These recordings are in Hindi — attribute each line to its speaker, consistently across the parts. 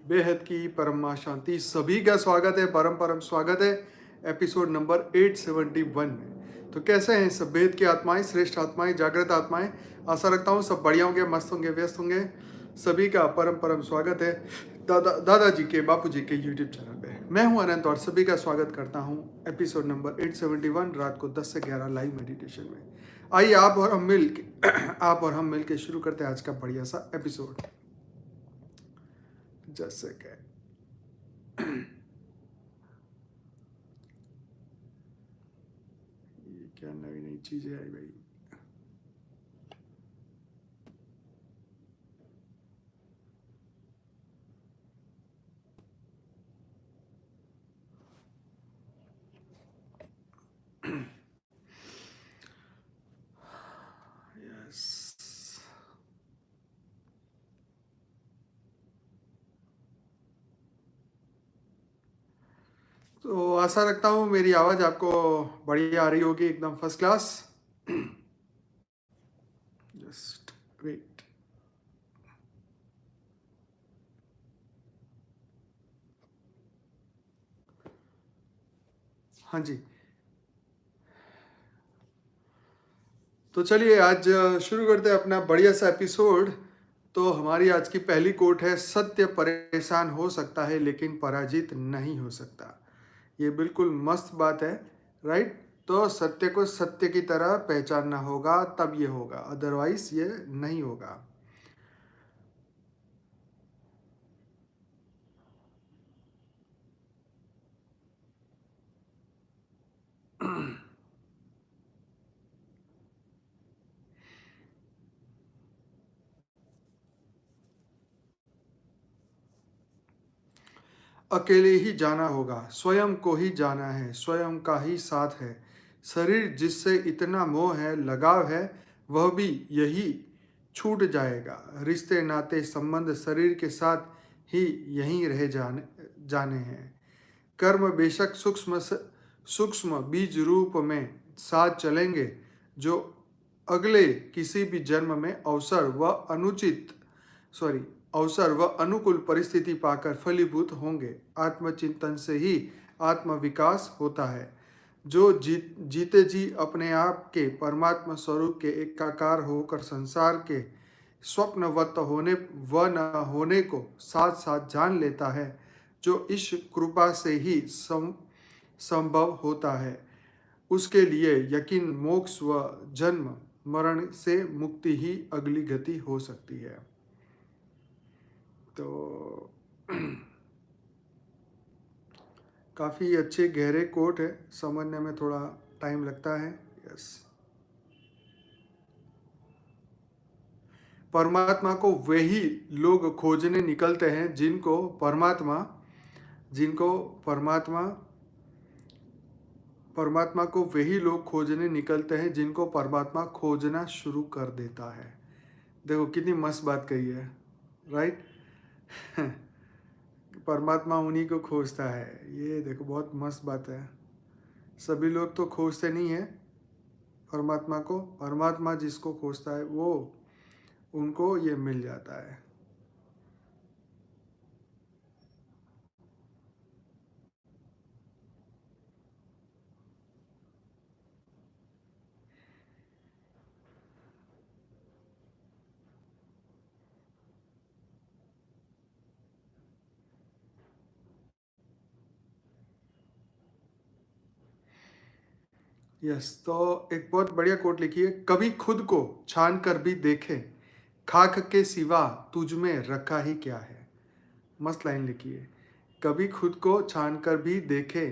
Speaker 1: बेहद की परम शांति। सभी का स्वागत है, परम परम स्वागत है एपिसोड नंबर 871 में। तो कैसे हैं सब बेहद की आत्माएं, श्रेष्ठ आत्माएं, जागृत आत्माएं। आशा रखता हूं सब बढ़िया होंगे, मस्त होंगे, व्यस्त होंगे। सभी का परम परम स्वागत है दादाजी के, बापू जी के यूट्यूब चैनल पे। मैं हूं अनंत और सभी का स्वागत करता हूं एपिसोड नंबर 871 रात को 10 से 11 लाइव मेडिटेशन में। आइए आप और हम मिल के शुरू करते हैं आज का बढ़िया सा एपिसोड। जैसे कि ये क्या नई नई चीजें आई भाई। यस, तो आशा रखता हूँ मेरी आवाज आपको बढ़िया आ रही होगी, एकदम फर्स्ट क्लास। Just wait. हाँ जी, तो चलिए आज शुरू करते हैं अपना बढ़िया सा एपिसोड। तो हमारी आज की पहली कोट है, सत्य परेशान हो सकता है लेकिन पराजित नहीं हो सकता। ये बिल्कुल मस्त बात है, राइट। तो सत्य को सत्य की तरह पहचानना होगा, तब ये होगा, अदरवाइज ये नहीं होगा। अकेले ही जाना होगा, स्वयं को ही जाना है, स्वयं का ही साथ है। शरीर जिससे इतना मोह है, लगाव है, वह भी यही छूट जाएगा। रिश्ते नाते संबंध शरीर के साथ ही यहीं रह जाने हैं। कर्म बेशक सूक्ष्म बीज रूप में साथ चलेंगे, जो अगले किसी भी जन्म में अवसर व अनुकूल परिस्थिति पाकर फलीभूत होंगे। आत्मचिंतन से ही आत्म विकास होता है। जो जीते जी अपने आप के परमात्मा स्वरूप के एकाकार होकर संसार के स्वप्नवत होने व न होने को साथ साथ जान लेता है, जो इस कृपा से ही संभव होता है, उसके लिए यकीन मोक्ष व जन्म मरण से मुक्ति ही अगली गति हो सकती है। तो काफ़ी अच्छे गहरे कोट है, समझने में थोड़ा टाइम लगता है। यस, परमात्मा को वही लोग खोजने निकलते हैं जिनको परमात्मा परमात्मा को वही लोग खोजने निकलते हैं जिनको परमात्मा खोजना शुरू कर देता है। देखो कितनी मस्त बात कही है, राइट। परमात्मा उन्हीं को खोजता है, ये देखो बहुत मस्त बात है। सभी लोग तो खोजते नहीं है परमात्मा को, परमात्मा जिसको खोजता है वो उनको ये मिल जाता है। यस, तो एक बहुत बढ़िया कोट लिखी है, कभी खुद को छान कर भी देखे, खाक के सिवा तुझ में रखा ही क्या है। मस्त लाइन लिखी है, कभी खुद को छान कर भी देखे,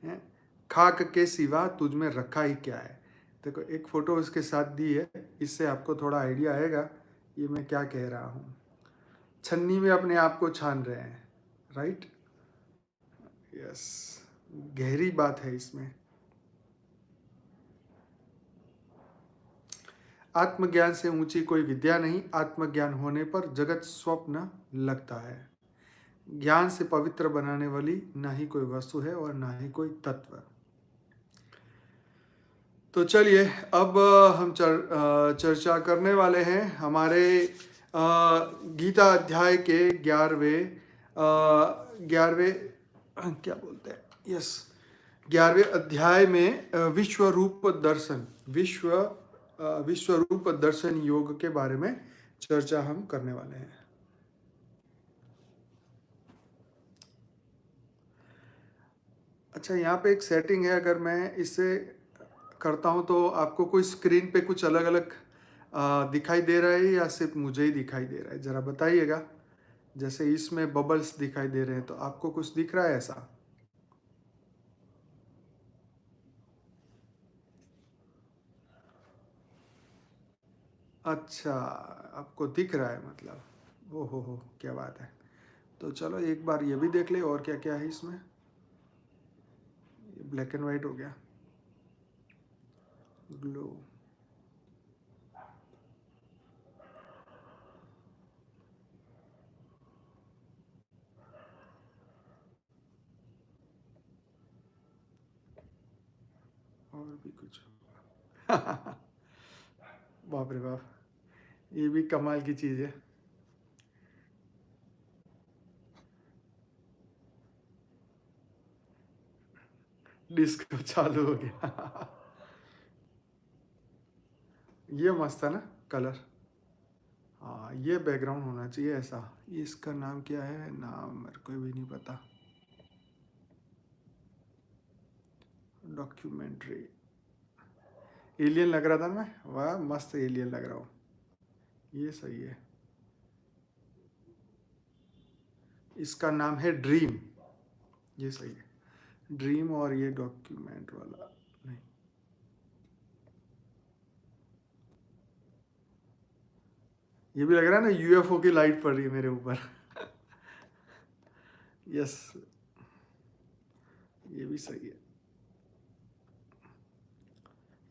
Speaker 1: हैं, खाक के सिवा तुझ में रखा ही क्या है। देखो एक फोटो उसके साथ दी है, इससे आपको थोड़ा आइडिया आएगा ये मैं क्या कह रहा हूँ। छन्नी में अपने आप को छान रहे हैं, राइट। यस, गहरी बात है इसमें। आत्मज्ञान से ऊंची कोई विद्या नहीं, आत्मज्ञान होने पर जगत स्वप्न लगता है। ज्ञान से पवित्र बनाने वाली ना ही कोई वस्तु है और ना ही कोई तत्व। तो चलिए अब हम चर्चा करने वाले हैं हमारे गीता अध्याय के 11वें 11वें क्या बोलते हैं, यस, 11वें अध्याय में विश्व रूप दर्शन, विश्व रूप दर्शन योग के बारे में चर्चा हम करने वाले हैं। अच्छा, यहाँ पे एक सेटिंग है, अगर मैं इससे करता हूँ तो आपको कोई स्क्रीन पे कुछ अलग अलग दिखाई दे रहा है या सिर्फ मुझे ही दिखाई दे रहा है, ज़रा बताइएगा। जैसे इसमें बबल्स दिखाई दे रहे हैं, तो आपको कुछ दिख रहा है ऐसा? अच्छा, आपको दिख रहा है, मतलब ओ हो, क्या बात है। तो चलो एक बार ये भी देख ले और क्या क्या है इसमें। ये ब्लैक एंड वाइट हो गया, ग्लो, और भी कुछ बाप रे बाप, ये भी कमाल की चीज़ है। डिस्को चालू हो गया ये मस्त है ना कलर। हाँ, ये बैकग्राउंड होना चाहिए ऐसा। इसका नाम क्या है, नाम मेरे को भी नहीं पता। डॉक्यूमेंट्री, एलियन लग रहा था मैं, वाह मस्त एलियन लग रहा हूँ, ये सही है। इसका नाम है ड्रीम, ये सही है, ड्रीम। और ये डॉक्यूमेंट वाला नहीं, ये भी लग रहा है ना यूएफओ की लाइट पड़ रही है मेरे ऊपर यस, ये भी सही है।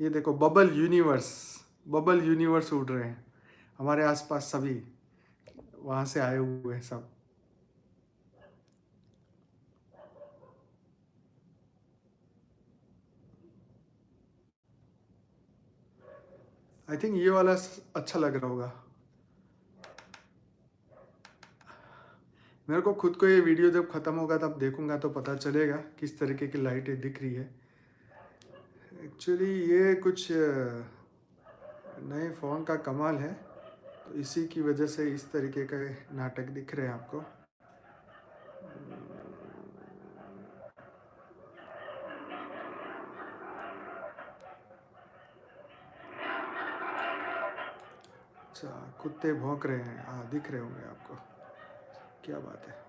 Speaker 1: ये देखो बबल यूनिवर्स, बबल यूनिवर्स उड़ रहे हैं हमारे आसपास, सभी वहां से आए हुए हैं सब। आई थिंक ये वाला अच्छा लग रहा होगा मेरे को खुद को। ये वीडियो जब खत्म होगा तब देखूंगा तो पता चलेगा किस तरीके की लाइटें दिख रही है। एक्चुअली ये कुछ नए फ़ोन का कमाल है, तो इसी की वजह से इस तरीके के नाटक दिख रहे हैं आपको। अच्छा, कुत्ते भौंक रहे हैं, हाँ दिख रहे होंगे आपको, क्या बात है।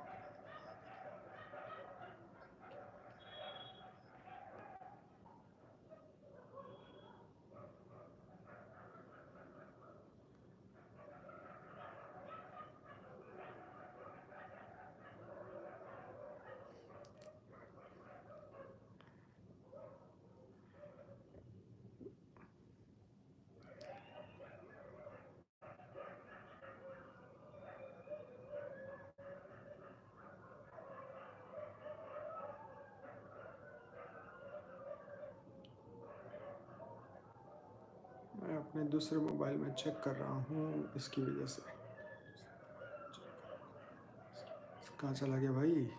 Speaker 1: मैं अपने दूसरे मोबाइल में चेक कर रहा हूँ, इसकी वजह से। कहाँ चला गया भाई?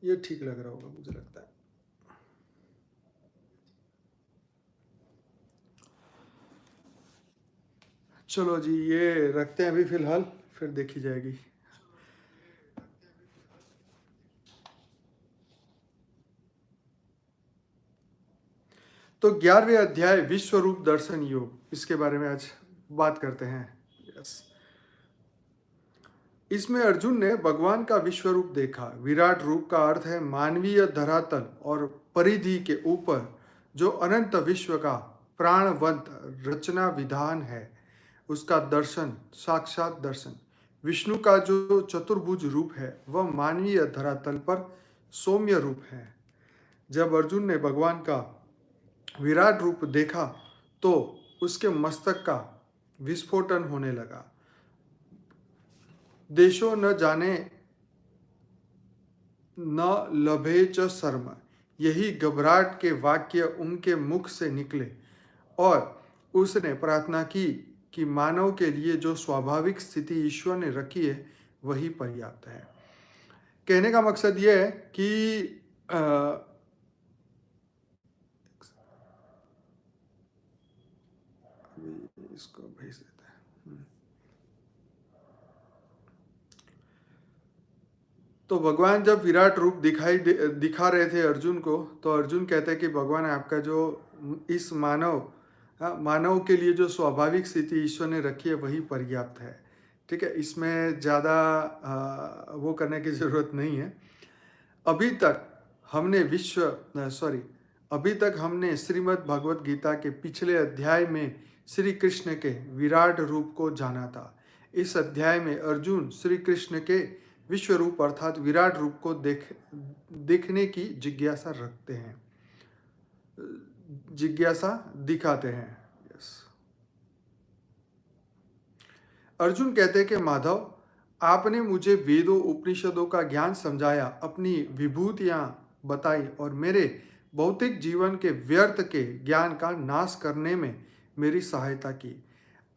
Speaker 1: ये ठीक लग रहा होगा मुझे लगता है। चलो जी, ये रखते हैं अभी फिलहाल, फिर देखी जाएगी। तो 11वें अध्याय विश्व रूप दर्शन योग, इसके बारे में आज बात करते हैं। यस, इसमें अर्जुन ने भगवान का विश्व रूप देखा। विराट रूप का अर्थ है मानवीय धरातल और परिधि के ऊपर जो अनंत विश्व का प्राणवंत रचना विधान है, उसका दर्शन, साक्षात दर्शन। विष्णु का जो चतुर्भुज रूप है वह मानवीय धरातल पर सौम्य रूप है। जब अर्जुन ने भगवान का विराट रूप देखा तो उसके मस्तक का विस्फोटन होने लगा। देशो न जाने न लभे च शर्म, यही घबराहट के वाक्य उनके मुख से निकले और उसने प्रार्थना की कि मानव के लिए जो स्वाभाविक स्थिति ईश्वर ने रखी है वही पर्याप्त है। कहने का मकसद यह है कि इसको भेज देते हैं। तो भगवान जब विराट रूप दिखा रहे थे अर्जुन को, तो अर्जुन कहते हैं कि भगवान आपका जो इस मानव के लिए जो स्वाभाविक स्थिति ईश्वर ने रखी है वही पर्याप्त है। ठीक है, इसमें ज़्यादा वो करने की ज़रूरत नहीं है। अभी तक हमने श्रीमद् भगवत गीता के पिछले अध्याय में श्री कृष्ण के विराट रूप को जाना था। इस अध्याय में अर्जुन श्री कृष्ण के विश्व रूप अर्थात विराट रूप को देखने की जिज्ञासा रखते हैं, जिज्ञासा दिखाते हैं। यस, अर्जुन कहते हैं कि माधव, आपने मुझे वेदों उपनिषदों का ज्ञान समझाया, अपनी विभूतियां बताई और मेरे भौतिक जीवन के व्यर्थ के ज्ञान का नाश करने में मेरी सहायता की।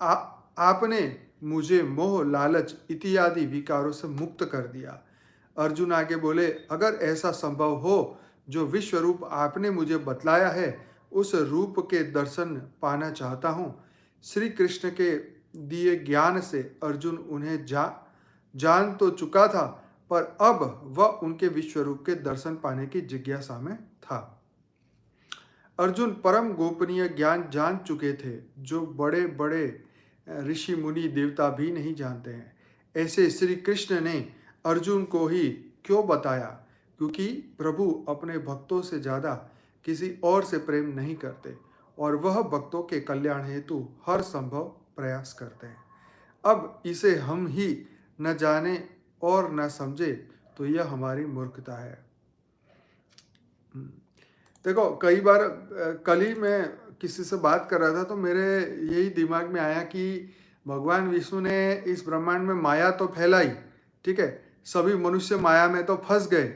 Speaker 1: आपने मुझे मोह लालच इत्यादि विकारों से मुक्त कर दिया। अर्जुन आगे बोले, अगर ऐसा संभव हो, जो विश्व रूप आपने मुझे बतलाया है उस रूप के दर्शन पाना चाहता हूँ। श्री कृष्ण के दिए ज्ञान से अर्जुन उन्हें जान तो चुका था, पर अब वह उनके विश्व रूप के दर्शन पाने की जिज्ञासा में था। अर्जुन परम गोपनीय ज्ञान जान चुके थे, जो बड़े बड़े ऋषि मुनि देवता भी नहीं जानते हैं। ऐसे श्री कृष्ण ने अर्जुन को ही क्यों बताया? क्योंकि प्रभु अपने भक्तों से ज़्यादा किसी और से प्रेम नहीं करते और वह भक्तों के कल्याण हेतु हर संभव प्रयास करते हैं। अब इसे हम ही न जाने और न समझे तो यह हमारी मूर्खता है। देखो, कई बार कल ही मैं किसी से बात कर रहा था तो मेरे यही दिमाग में आया कि भगवान विष्णु ने इस ब्रह्मांड में माया तो फैलाई, ठीक है, सभी मनुष्य माया में तो फंस गए,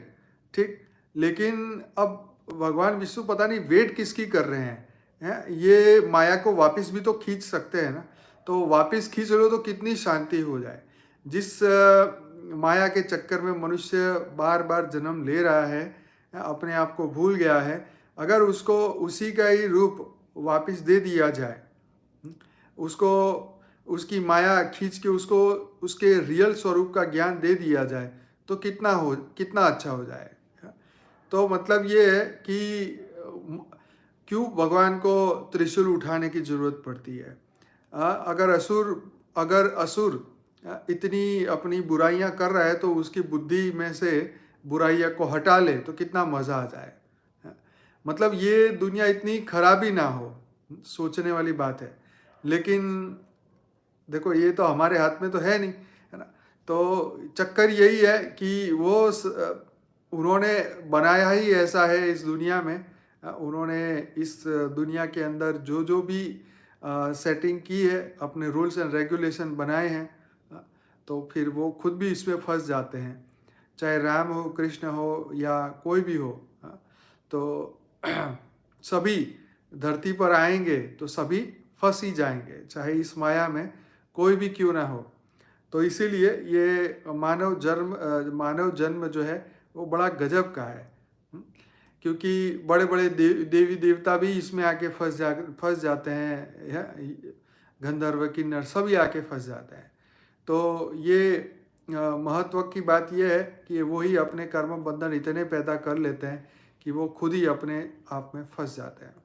Speaker 1: ठीक, लेकिन अब भगवान विष्णु पता नहीं वेट किसकी कर रहे हैं, ये माया को वापस भी तो खींच सकते हैं ना, तो वापस खींच लो तो कितनी शांति हो जाए। जिस माया के चक्कर में मनुष्य बार बार जन्म ले रहा है, अपने आप को भूल गया है, अगर उसको उसी का ही रूप वापस दे दिया जाए, उसको उसकी माया खींच के उसको उसके रियल स्वरूप का ज्ञान दे दिया जाए तो कितना अच्छा हो जाए। तो मतलब ये है कि क्यों भगवान को त्रिशूल उठाने की जरूरत पड़ती है। अगर असुर इतनी अपनी बुराइयां कर रहा है तो उसकी बुद्धि में से बुराइयां को हटा ले तो कितना मजा आ जाए। मतलब ये दुनिया इतनी खराबी ना हो, सोचने वाली बात है। लेकिन देखो, ये तो हमारे हाथ में तो है नहीं, है ना। तो चक्कर यही है कि उन्होंने बनाया ही ऐसा है इस दुनिया में। उन्होंने इस दुनिया के अंदर जो जो भी सेटिंग की है, अपने रूल्स एंड रेगुलेशन बनाए हैं, तो फिर वो खुद भी इसमें फंस जाते हैं, चाहे राम हो, कृष्ण हो या कोई भी हो। तो सभी धरती पर आएंगे तो सभी फंस ही जाएंगे, चाहे इस माया में कोई भी क्यों ना हो। तो इसीलिए ये मानव जन्म जो है वो बड़ा गजब का है, क्योंकि बड़े बड़े देवी देवता भी इसमें आके फंस जाते हैं, गंधर्व किन्नर सभी आके फंस जाते हैं। तो ये महत्व की बात यह है कि वो ही अपने कर्म बंधन इतने पैदा कर लेते हैं कि वो खुद ही अपने आप में फंस जाते हैं।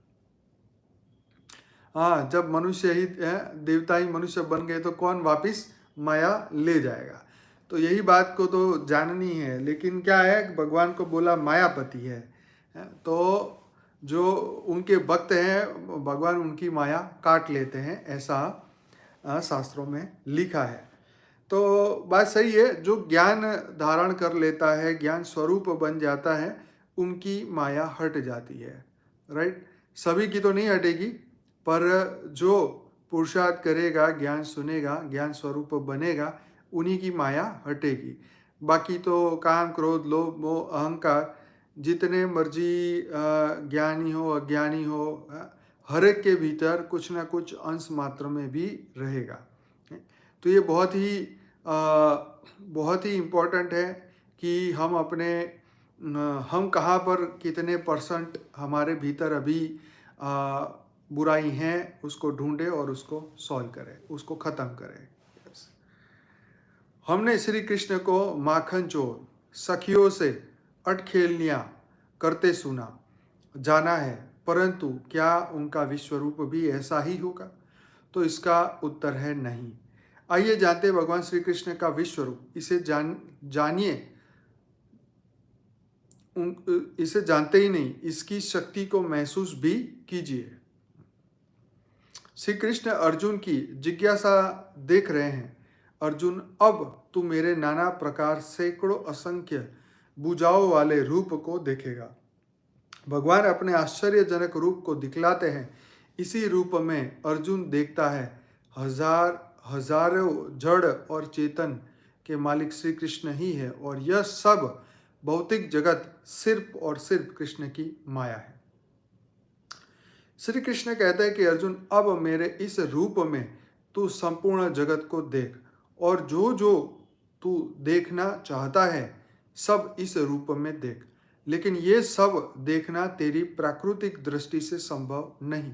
Speaker 1: हाँ, जब मनुष्य ही देवता ही मनुष्य बन गए तो कौन वापिस माया ले जाएगा। तो यही बात को तो जाननी है। लेकिन क्या है, भगवान को बोला मायापति है, तो जो उनके भक्त हैं भगवान उनकी माया काट लेते हैं, ऐसा शास्त्रों में लिखा है। तो बात सही है, जो ज्ञान धारण कर लेता है, ज्ञान स्वरूप बन जाता है, उनकी माया हट जाती है, राइट। सभी की तो नहीं हटेगी, पर जो पुरुषार्थ करेगा, ज्ञान सुनेगा, ज्ञान स्वरूप बनेगा, उन्हीं की माया हटेगी। बाकी तो काम, क्रोध, लोभ, मोह, अहंकार जितने मर्जी ज्ञानी हो, अज्ञानी हो, हर एक के भीतर कुछ ना कुछ अंश मात्र में भी रहेगा। तो ये बहुत ही इम्पोर्टेंट है कि हम अपने हम कहाँ पर कितने परसेंट हमारे भीतर अभी बुराई हैं, उसको ढूंढें और उसको सॉल्व करें, उसको ख़त्म करें। हमने श्री कृष्ण को माखन चोर, सखियों से अटखेलनियाँ करते सुना, जाना है, परंतु क्या उनका विश्वरूप भी ऐसा ही होगा? तो इसका उत्तर है नहीं। आइए जानते हैं भगवान श्री कृष्ण का विश्व रूप। जानिए, इसे जानते ही नहीं, इसकी शक्ति को महसूस भी कीजिए। श्री कृष्ण अर्जुन की जिज्ञासा देख रहे हैं। अर्जुन, अब तू मेरे नाना प्रकार सैकड़ों असंख्य भुजाओं वाले रूप को देखेगा। भगवान अपने आश्चर्यजनक रूप को दिखलाते हैं। इसी रूप में अर्जुन देखता है हजारों जड़ और चेतन के मालिक श्री कृष्ण ही है, और यह सब भौतिक जगत सिर्फ और सिर्फ कृष्ण की माया है। श्री कृष्ण कहते हैं कि अर्जुन, अब मेरे इस रूप में तू संपूर्ण जगत को देख, और जो जो तू देखना चाहता है सब इस रूप में देख। लेकिन ये सब देखना तेरी प्राकृतिक दृष्टि से संभव नहीं।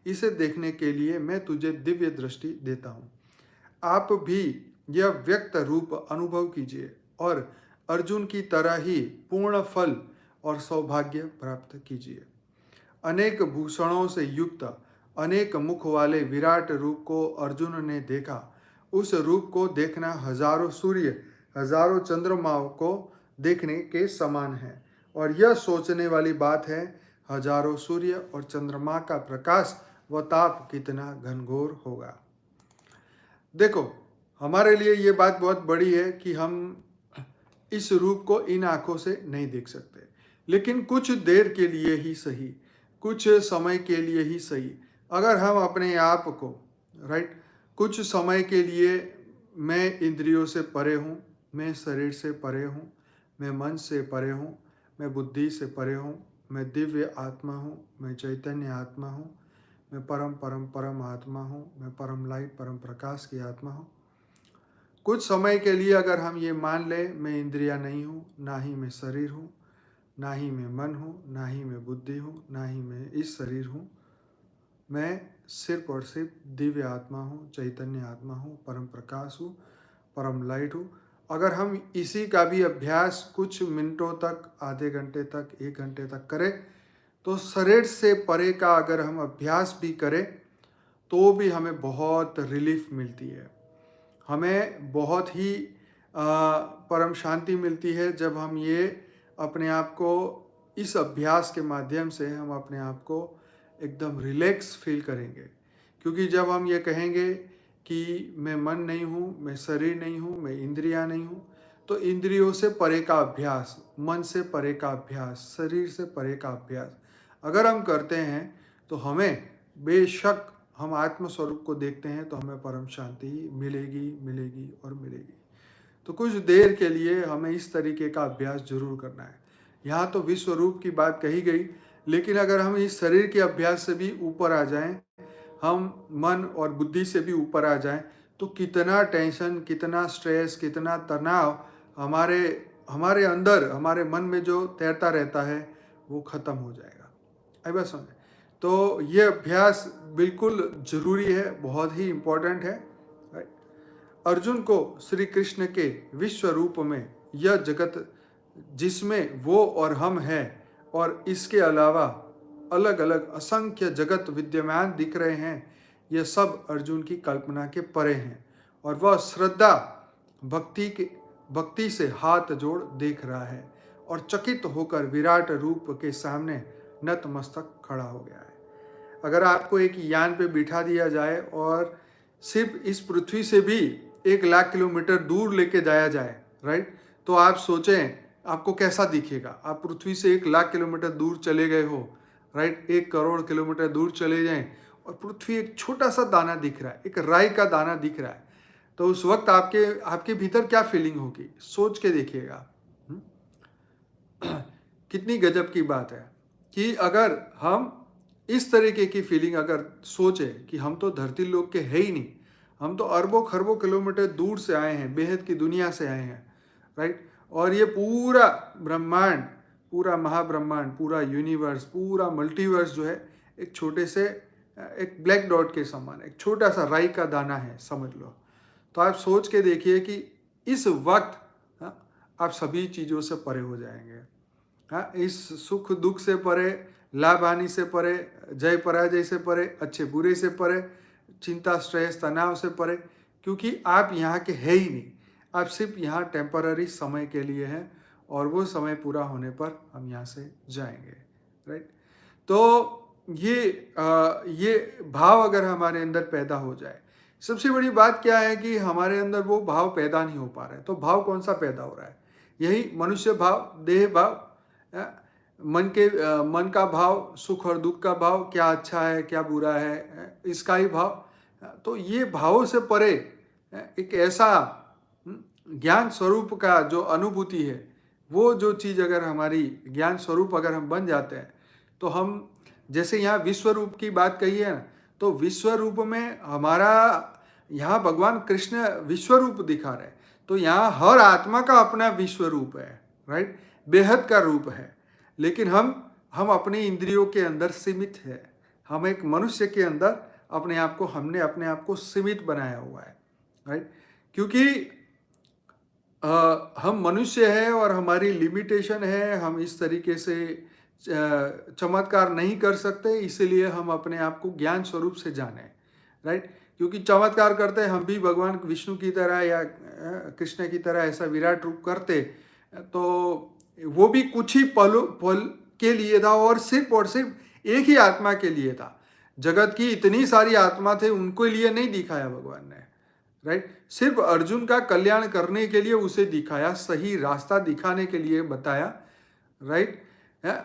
Speaker 1: इसे देखने के लिए मैं तुझे दिव्य दृष्टि देता हूँ। आप भी यह व्यक्त रूप अनुभव कीजिए और अर्जुन की तरह ही पूर्ण फल और सौभाग्य प्राप्त कीजिए। अनेक भूषणों से युक्त अनेक मुख वाले विराट रूप को अर्जुन ने देखा। उस रूप को देखना हजारों सूर्य, हजारों चंद्रमाओं को देखने के समान है। और यह सोचने वाली बात है, हजारों सूर्य और चंद्रमा का प्रकाश व ताप कितना घनघोर होगा। देखो, हमारे लिए ये बात बहुत बड़ी है कि हम इस रूप को इन आंखों से नहीं देख सकते, लेकिन कुछ देर के लिए ही सही, कुछ समय के लिए ही सही, अगर हम अपने आप को, राइट, कुछ समय के लिए मैं इंद्रियों से परे हूँ, मैं शरीर से परे हूँ, मैं मन से परे हूँ, मैं बुद्धि से परे हूँ, मैं दिव्य आत्मा हूँ, मैं चैतन्य आत्मा हूँ, मैं परम परम परम आत्मा हूँ, मैं परम लाइट परम प्रकाश की आत्मा हूँ। कुछ समय के लिए अगर हम ये मान लें, मैं इंद्रिया नहीं हूँ, ना ही मैं शरीर हूँ, ना ही मैं मन हूँ, ना ही मैं बुद्धि हूँ, ना ही मैं इस शरीर हूँ, मैं सिर्फ और सिर्फ दिव्य आत्मा हूँ, चैतन्य आत्मा हूँ, परम प्रकाश हूँ, परम लाइट हूँ। अगर हम इसी का भी अभ्यास कुछ मिनटों तक, आधे घंटे तक, 1 घंटे तक करें, तो शरीर से परे का अगर हम अभ्यास भी करें तो भी हमें बहुत रिलीफ मिलती है। हमें बहुत ही परम शांति मिलती है जब हम ये अपने आप को, इस अभ्यास के माध्यम से हम अपने आप को एकदम रिलैक्स फील करेंगे। क्योंकि जब हम ये कहेंगे कि मैं मन नहीं हूँ, मैं शरीर नहीं हूँ, मैं इंद्रियां नहीं हूँ, तो इंद्रियों से परे का अभ्यास, मन से परे का अभ्यास, शरीर से परे का अभ्यास अगर हम करते हैं तो हमें बेशक, हम आत्मस्वरूप को देखते हैं तो हमें परम शांति मिलेगी, मिलेगी और मिलेगी। तो कुछ देर के लिए हमें इस तरीके का अभ्यास जरूर करना है। यहाँ तो विश्व रूप की बात कही गई, लेकिन अगर हम इस शरीर के अभ्यास से भी ऊपर आ जाएं, हम मन और बुद्धि से भी ऊपर आ जाएं, तो कितना टेंशन, कितना स्ट्रेस, कितना तनाव हमारे हमारे अंदर, हमारे मन में जो तैरता रहता है, वो खत्म हो जाएगा। आई बात समझे? तो ये अभ्यास बिल्कुल जरूरी है, बहुत ही इम्पोर्टेंट है। अर्जुन को श्री कृष्ण के विश्व रूप में यह जगत जिसमें वो और हम हैं, और इसके अलावा अलग अलग असंख्य जगत विद्यमान दिख रहे हैं, यह सब अर्जुन की कल्पना के परे हैं, और वह श्रद्धा भक्ति से हाथ जोड़ देख रहा है और चकित होकर विराट रूप के सामने नतमस्तक खड़ा हो गया है। अगर आपको एक यान पे बिठा दिया जाए और सिर्फ इस पृथ्वी से भी 1 लाख किलोमीटर दूर लेके जाया जाए, राइट, तो आप सोचें आपको कैसा दिखेगा। आप पृथ्वी से 1 लाख किलोमीटर दूर चले गए हो, राइट, 1 करोड़ किलोमीटर दूर चले जाएं और पृथ्वी एक छोटा सा दाना दिख रहा है, एक राई का दाना दिख रहा है, तो उस वक्त आपके आपके भीतर क्या फीलिंग होगी, सोच के देखिएगा। कितनी गजब की बात है कि अगर हम इस तरीके की फीलिंग अगर सोचें कि हम तो धरती लोक के है ही नहीं, हम तो अरबों खरबों किलोमीटर दूर से आए हैं, बेहद की दुनिया से आए हैं, राइट, और ये पूरा ब्रह्मांड, पूरा महाब्रह्मांड, पूरा यूनिवर्स, पूरा मल्टीवर्स जो है एक छोटे से एक ब्लैक डॉट के समान, एक छोटा सा राई का दाना है, समझ लो। तो आप सोच के देखिए कि इस वक्त आप सभी चीज़ों से परे हो जाएंगे। हाँ, इस सुख दुख से परे, लाभ हानि से परे, जय पराजय से परे, अच्छे बुरे से परे, चिंता स्ट्रेस तनाव से परे, क्योंकि आप यहाँ के है ही नहीं। आप सिर्फ यहाँ टेम्पररी समय के लिए हैं और वो समय पूरा होने पर हम यहाँ से जाएंगे, राइट। तो ये भाव अगर हमारे अंदर पैदा हो जाए, सबसे बड़ी बात क्या है कि हमारे अंदर वो भाव पैदा नहीं हो पा रहा है। तो भाव कौन सा पैदा हो रहा है? यही मनुष्य भाव, देह भाव, मन का भाव, सुख और दुख का भाव, क्या अच्छा है क्या बुरा है, इसका ही भाव। तो ये भावों से परे एक ऐसा ज्ञान स्वरूप का जो अनुभूति है, वो जो चीज़ अगर हमारी ज्ञान स्वरूप अगर हम बन जाते हैं, तो हम जैसे यहाँ विश्व रूप की बात कही है ना, तो विश्व रूप में हमारा यहाँ भगवान कृष्ण विश्व रूप दिखा रहे हैं। तो यहाँ हर आत्मा का अपना विश्व रूप है, राइट, बेहद का रूप है। लेकिन हम अपनी इंद्रियों के अंदर सीमित है। हम एक मनुष्य के अंदर हमने अपने आप को सीमित बनाया हुआ है, राइट, क्योंकि हम मनुष्य हैं और हमारी लिमिटेशन है। हम इस तरीके से चमत्कार नहीं कर सकते, इसीलिए हम अपने आप को ज्ञान स्वरूप से जाने, राइट, क्योंकि चमत्कार करते हैं हम भी भगवान विष्णु की तरह या कृष्ण की तरह ऐसा विराट रूप करते, तो वो भी कुछ ही पल के लिए था और सिर्फ एक ही आत्मा के लिए था। जगत की इतनी सारी आत्मा थे, उनको लिए नहीं दिखाया भगवान ने, राइट, सिर्फ अर्जुन का कल्याण करने के लिए उसे दिखाया, सही रास्ता दिखाने के लिए बताया, राइट।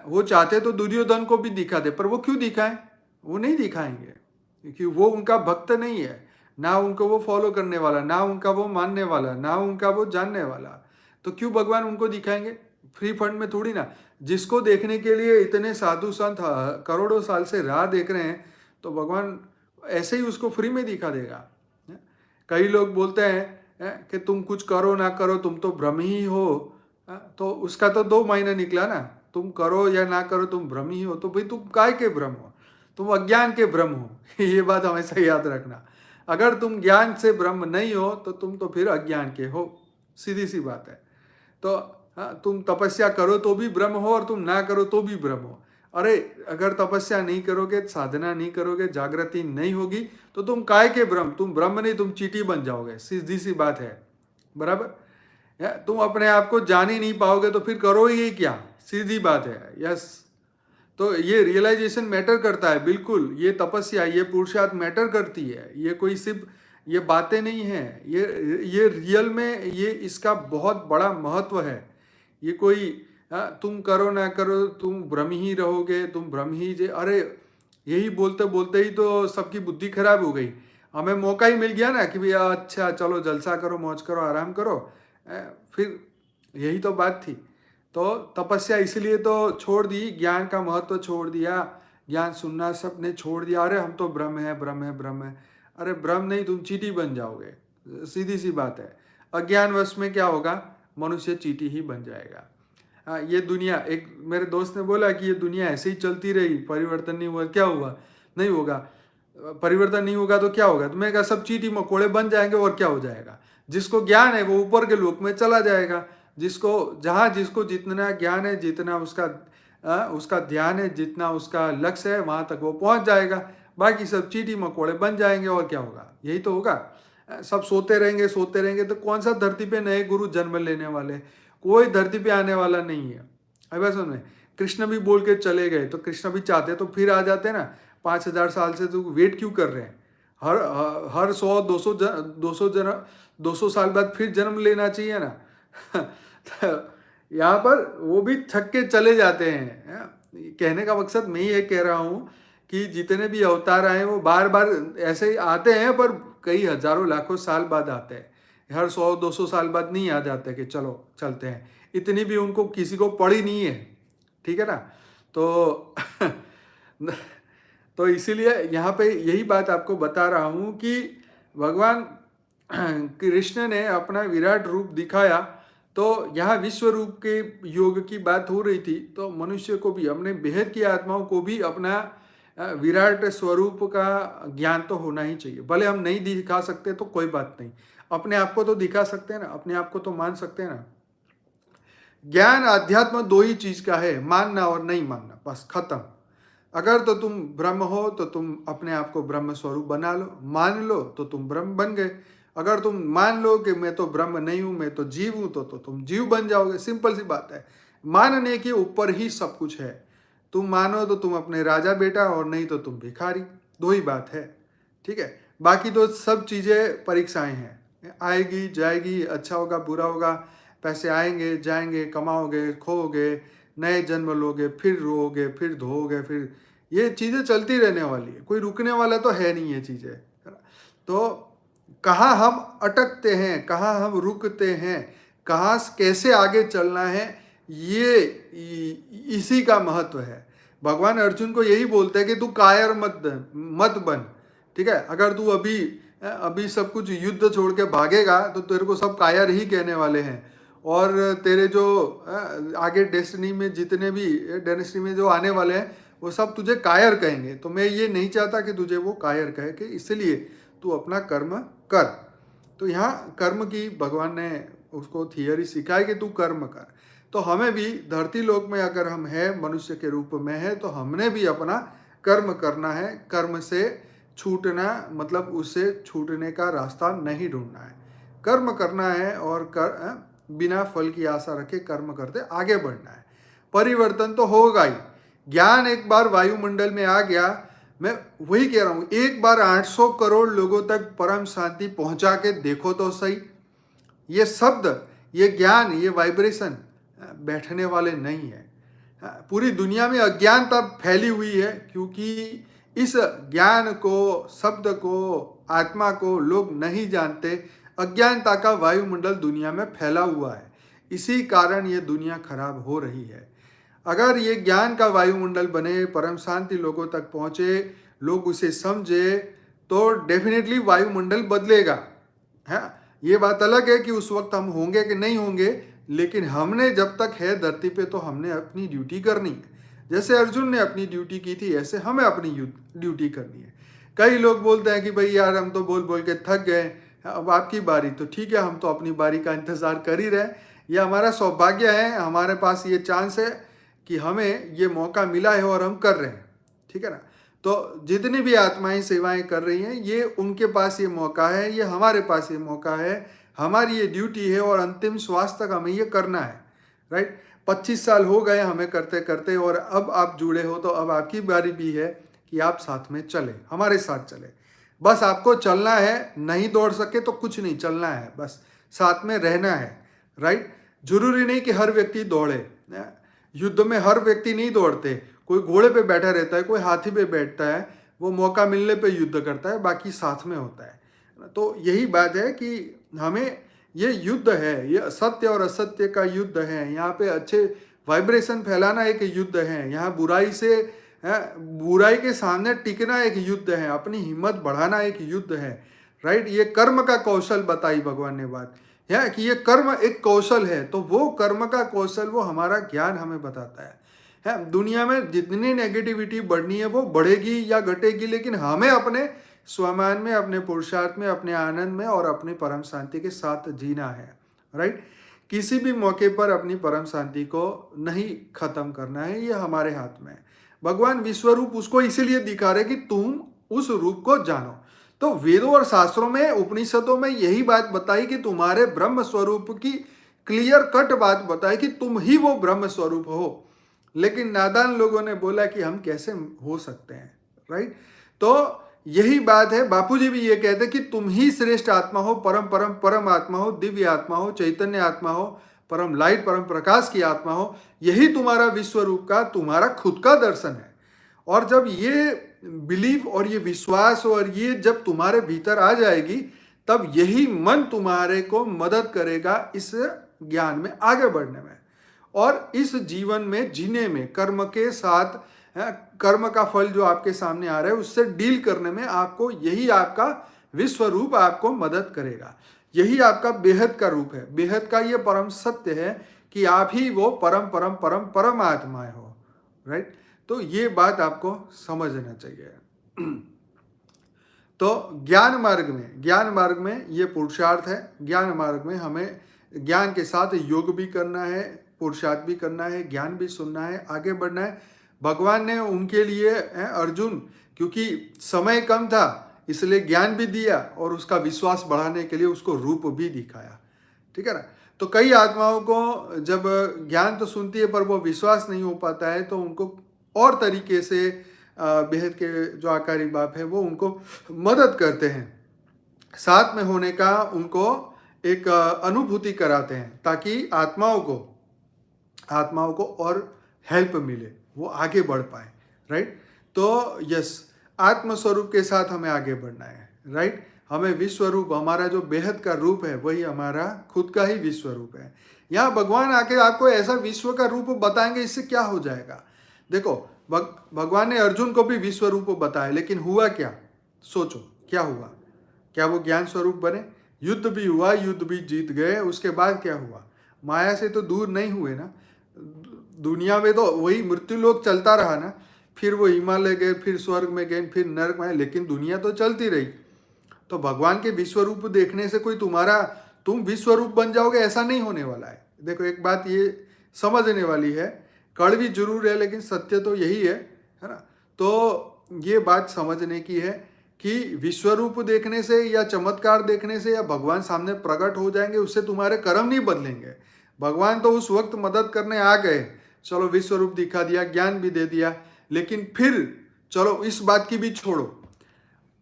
Speaker 1: वो चाहते तो दुर्योधन को भी दिखाते, पर वो क्यों दिखाएं? वो नहीं दिखाएंगे क्योंकि वो उनका भक्त नहीं है, ना उनको वो फॉलो करने वाला, ना उनका वो मानने वाला, ना उनका वो जानने वाला। तो क्यों भगवान उनको दिखाएंगे? फ्री फंड में थोड़ी ना। जिसको देखने के लिए इतने साधु संत करोड़ों साल से राह देख रहे हैं, तो भगवान ऐसे ही उसको फ्री में दिखा देगा। कई लोग बोलते हैं कि तुम कुछ करो ना करो तुम तो ब्रह्म ही हो, तो उसका तो 2 महीना निकला ना, तुम करो या ना करो तुम ब्रह्म ही हो। तो भाई तुम काय के ब्रह्म हो? तुम अज्ञान के ब्रह्म हो। ये बात हमेशा याद रखना। अगर तुम ज्ञान से ब्रह्म नहीं हो तो तुम तो फिर अज्ञान के हो, सीधी सी बात है। तो तुम तपस्या करो तो भी ब्रह्म हो और तुम ना करो तो भी ब्रह्म हो। अरे अगर तपस्या नहीं करोगे, साधना नहीं करोगे, जागृति नहीं होगी, तो तुम काय के ब्रह्म? तुम ब्रह्म नहीं, तुम चीटी बन जाओगे, सीधी सी बात है, बराबर। तुम अपने आप को जान ही नहीं पाओगे तो फिर करो ही क्या? सीधी बात है। यस, तो ये रियलाइजेशन मैटर करता है, बिल्कुल। ये तपस्या, ये पुरुषार्थ मैटर करती है। ये कोई सिर्फ ये बातें नहीं है, ये रियल में ये इसका बहुत बड़ा महत्व है। ये कोई तुम करो ना करो तुम ब्रह्म ही रहोगे, तुम ब्रह्म ही जे, अरे यही बोलते बोलते ही तो सबकी बुद्धि खराब हो गई। हमें मौका ही मिल गया ना कि भैया अच्छा चलो जलसा करो, मौज करो, आराम करो, फिर यही तो बात थी। तो तपस्या इसलिए तो छोड़ दी, ज्ञान का महत्व छोड़ दिया, ज्ञान सुनना सबने छोड़ दिया। अरे हम तो ब्रह्म है, ब्रह्म है, ब्रह्म है। अरे ब्रह्म नहीं, तुम चीटी बन जाओगे, सीधी सी बात है। अज्ञानवश में क्या होगा? मनुष्य चीटी ही बन जाएगा। ये दुनिया, एक मेरे दोस्त ने बोला कि ये दुनिया ऐसे ही चलती रही, परिवर्तन नहीं हुआ, क्या हुआ? नहीं होगा। परिवर्तन नहीं होगा तो क्या होगा? तो मैं कहा सब चीटी मकोड़े बन जाएंगे और क्या हो जाएगा? जिसको ज्ञान है वो ऊपर के लोक में चला जाएगा। जिसको जितना ज्ञान है, जितना उसका ध्यान है, जितना उसका लक्ष्य है, वहां तक वो पहुंच जाएगा। बाकी सब चीटी मकोड़े बन जाएंगे और क्या होगा? यही तो होगा। सब सोते रहेंगे तो कौन सा धरती पे नए गुरु जन्म लेने वाले? कोई धरती पे आने वाला नहीं है। अब सुन में कृष्ण भी बोल के चले गए, तो कृष्ण भी चाहते तो फिर आ जाते ना। 5000 साल से तो वेट क्यों कर रहे हैं? हर 100 200 साल बाद फिर जन्म लेना चाहिए ना। तो यहाँ पर वो भी थक के चले जाते हैं। कहने का मकसद मैं ये कह रहा हूँ कि जितने भी अवतार आए वो बार बार ऐसे ही आते हैं, पर कई हजारों लाखों साल बाद आते हैं। हर 100 200 साल बाद नहीं आ जाते कि चलो चलते हैं। इतनी भी उनको किसी को पड़ी नहीं है, ठीक है ना। तो तो इसीलिए यहाँ पे यही बात आपको बता रहा हूँ कि भगवान कृष्ण ने अपना विराट रूप दिखाया। तो यहाँ विश्व रूप के योग की बात हो रही थी, तो मनुष्य को भी, अपने बेहद की आत्माओं को भी अपना विराट स्वरूप का ज्ञान तो होना ही चाहिए। भले हम नहीं दिखा सकते तो कोई बात नहीं, अपने आप को तो दिखा सकते हैं ना, अपने आप को तो मान सकते हैं ना। ज्ञान अध्यात्म दो ही चीज का है, मानना और नहीं मानना, बस खत्म। अगर तो तुम ब्रह्म हो तो तुम अपने आप को ब्रह्म स्वरूप बना लो, मान लो तो तुम ब्रह्म बन गए। अगर तुम मान लो कि मैं तो ब्रह्म नहीं हूं, मैं तो जीव हूं, तो तुम जीव बन जाओगे। सिंपल सी बात है। मानने के ऊपर ही सब कुछ है। तुम मानो तो तुम अपने राजा बेटा, और नहीं तो तुम भिखारी। दो ही बात है, ठीक है। बाकी तो सब चीजें परीक्षाएं हैं, आएगी जाएगी, अच्छा होगा बुरा होगा, पैसे आएंगे जाएंगे, कमाओगे खोओगे, नए जन्म लोगे, फिर रोओगे, फिर धोओगे, फिर ये चीज़ें चलती रहने वाली है। कोई रुकने वाला तो है नहीं ये चीज़ें, है ना। तो कहाँ हम अटकते हैं, कहाँ हम रुकते हैं, कहाँ कैसे आगे चलना है, ये इसी का महत्व है। भगवान अर्जुन को यही बोलते हैं कि तू कायर मत बन, ठीक है। अगर तू अभी अभी सब कुछ युद्ध छोड़ के भागेगा तो तेरे को सब कायर ही कहने वाले हैं। और तेरे जो आगे डेस्टिनी में, जितने भी डेस्टिनी में जो आने वाले हैं, वो सब तुझे कायर कहेंगे। तो मैं ये नहीं चाहता कि तुझे वो कायर कहे, कि इसलिए तू अपना कर्म कर। तो यहाँ कर्म की भगवान ने उसको थियरी सिखाई कि तू कर्म कर। तो हमें भी धरती लोक में अगर हम हैं, मनुष्य के रूप में है, तो हमने भी अपना कर्म करना है। कर्म से छूटना मतलब उससे छूटने का रास्ता नहीं ढूंढना है, कर्म करना है। और बिना फल की आशा रखे कर्म करते आगे बढ़ना है। परिवर्तन तो होगा ही। ज्ञान एक बार वायुमंडल में आ गया, मैं वही कह रहा हूं, एक बार 800 करोड़ लोगों तक परम शांति पहुंचा के देखो तो सही। ये शब्द, ये ज्ञान, ये वाइब्रेशन बैठने वाले नहीं है। पूरी दुनिया में अज्ञानता फैली हुई है, क्योंकि इस ज्ञान को, शब्द को, आत्मा को लोग नहीं जानते। अज्ञानता का वायुमंडल दुनिया में फैला हुआ है, इसी कारण ये दुनिया खराब हो रही है। अगर ये ज्ञान का वायुमंडल बने, परम शांति लोगों तक पहुंचे, लोग उसे समझे, तो डेफिनेटली वायुमंडल बदलेगा। है, ये बात अलग है कि उस वक्त हम होंगे कि नहीं होंगे, लेकिन हमने जब तक है धरती पे तो हमने अपनी ड्यूटी करनी है। जैसे अर्जुन ने अपनी ड्यूटी की थी, ऐसे हमें अपनी ड्यूटी करनी है। कई लोग बोलते हैं कि भाई यार हम तो बोल बोल के थक गए, अब आपकी बारी। तो ठीक है, हम तो अपनी बारी का इंतज़ार कर ही रहे। ये हमारा सौभाग्य है, हमारे पास ये चांस है कि हमें ये मौका मिला है और हम कर रहे हैं, ठीक है ना। तो जितनी भी आत्माएं सेवाएं कर रही हैं, ये उनके पास ये मौका है, ये हमारे पास ये मौका है, हमारी ये ड्यूटी है, और अंतिम श्वास तक हमें ये करना है, राइट। 25 साल हो गए हमें करते करते, और अब आप जुड़े हो तो अब आपकी बारी भी है कि आप साथ में चले, हमारे साथ चले। बस आपको चलना है, नहीं दौड़ सके तो कुछ नहीं, चलना है, बस साथ में रहना है, राइट। जरूरी नहीं कि हर व्यक्ति दौड़े। युद्ध में हर व्यक्ति नहीं दौड़ते, कोई घोड़े पे बैठा रहता है, कोई हाथी पे बैठता है, वो मौका मिलने पे युद्ध करता है, बाकी साथ में होता है। तो यही बात है कि हमें ये युद्ध है, ये सत्य और असत्य का युद्ध है। यहाँ पे अच्छे वाइब्रेशन फैलाना एक युद्ध है, यहाँ बुराई के सामने टिकना एक युद्ध है, अपनी हिम्मत बढ़ाना एक युद्ध है, राइट। ये कर्म का कौशल बताई भगवान ने बात, है कि ये कर्म एक कौशल है। तो वो कर्म का कौशल, वो हमारा ज्ञान हमें बताता है। दुनिया में जितनी नेगेटिविटी बढ़नी है वो बढ़ेगी या घटेगी, लेकिन हमें अपने स्वमान में, अपने पुरुषार्थ में, अपने आनंद में और अपनी परम शांति के साथ जीना है, राइट। किसी भी मौके पर अपनी परम शांति को नहीं खत्म करना है, ये हमारे हाथ में है। भगवान विश्वरूप उसको इसीलिए दिखा रहे कि तुम उस रूप को जानो। तो वेदों और शास्त्रों में, उपनिषदों में यही बात बताई कि तुम्हारे ब्रह्म स्वरूप की क्लियर कट बात बताई कि तुम ही वो ब्रह्म स्वरूप हो। लेकिन नादान लोगों ने बोला कि हम कैसे हो सकते हैं, राइट। तो यही बात है, बापूजी भी ये कहते कि तुम ही श्रेष्ठ आत्मा हो, परम परम परम आत्मा हो, दिव्य आत्मा हो, चैतन्य आत्मा हो, परम लाइट परम प्रकाश की आत्मा हो। यही तुम्हारा विश्व रूप का, तुम्हारा खुद का दर्शन है। और जब ये बिलीफ और ये विश्वास और ये जब तुम्हारे भीतर आ जाएगी, तब यही मन तुम्हारे को मदद करेगा इस ज्ञान में आगे बढ़ने में और इस जीवन में जीने में, कर्म के साथ कर्म का फल जो आपके सामने आ रहा है उससे डील करने में आपको यही आपका विश्व रूप आपको मदद करेगा। यही आपका बेहद का रूप है। बेहद का ये परम सत्य है कि आप ही वो परम परम परम परम आत्माएं हो। राइट, तो ये बात आपको समझना चाहिए। तो ज्ञान मार्ग में ये पुरुषार्थ है। ज्ञान मार्ग में हमें ज्ञान के साथ योग भी करना है, पुरुषार्थ भी करना है, ज्ञान भी सुनना है, आगे बढ़ना है। भगवान ने उनके लिए अर्जुन, क्योंकि समय कम था इसलिए ज्ञान भी दिया और उसका विश्वास बढ़ाने के लिए उसको रूप भी दिखाया। ठीक है ना। तो कई आत्माओं को जब ज्ञान तो सुनती है पर वो विश्वास नहीं हो पाता है, तो उनको और तरीके से बेहद के जो आकारी बाप है वो उनको मदद करते हैं, साथ में होने का उनको एक अनुभूति कराते हैं, ताकि आत्माओं को और हेल्प मिले, वो आगे बढ़ पाए। राइट, तो यस, आत्मस्वरूप के साथ हमें आगे बढ़ना है। राइट, हमें विश्व रूप, हमारा जो बेहद का रूप है वही हमारा खुद का ही विश्व रूप है। यहाँ भगवान आके आपको ऐसा विश्व का रूप बताएंगे, इससे क्या हो जाएगा। देखो, भगवान ने अर्जुन को भी विश्व रूप बताया, लेकिन हुआ क्या? सोचो क्या हुआ? क्या वो ज्ञान स्वरूप बने? युद्ध भी हुआ, युद्ध भी जीत गए, उसके बाद क्या हुआ? माया से तो दूर नहीं हुए ना। दुनिया में तो वही मृत्यु लोक चलता रहा ना, फिर वो हिमालय गए, फिर स्वर्ग में गए, फिर नरक में, लेकिन दुनिया तो चलती रही। तो भगवान के विश्व रूप देखने से कोई तुम विश्व रूप बन जाओगे, ऐसा नहीं होने वाला है। देखो, एक बात ये समझने वाली है, कड़वी जरूर है लेकिन सत्य तो यही है ना। तो ये बात समझने की है कि विश्व रूप देखने से या चमत्कार देखने से या भगवान सामने प्रकट हो जाएंगे उससे तुम्हारे कर्म नहीं बदलेंगे। भगवान तो उस वक्त मदद करने आ गए, चलो विश्व रूप दिखा दिया, ज्ञान भी दे दिया, लेकिन फिर चलो इस बात की भी छोड़ो,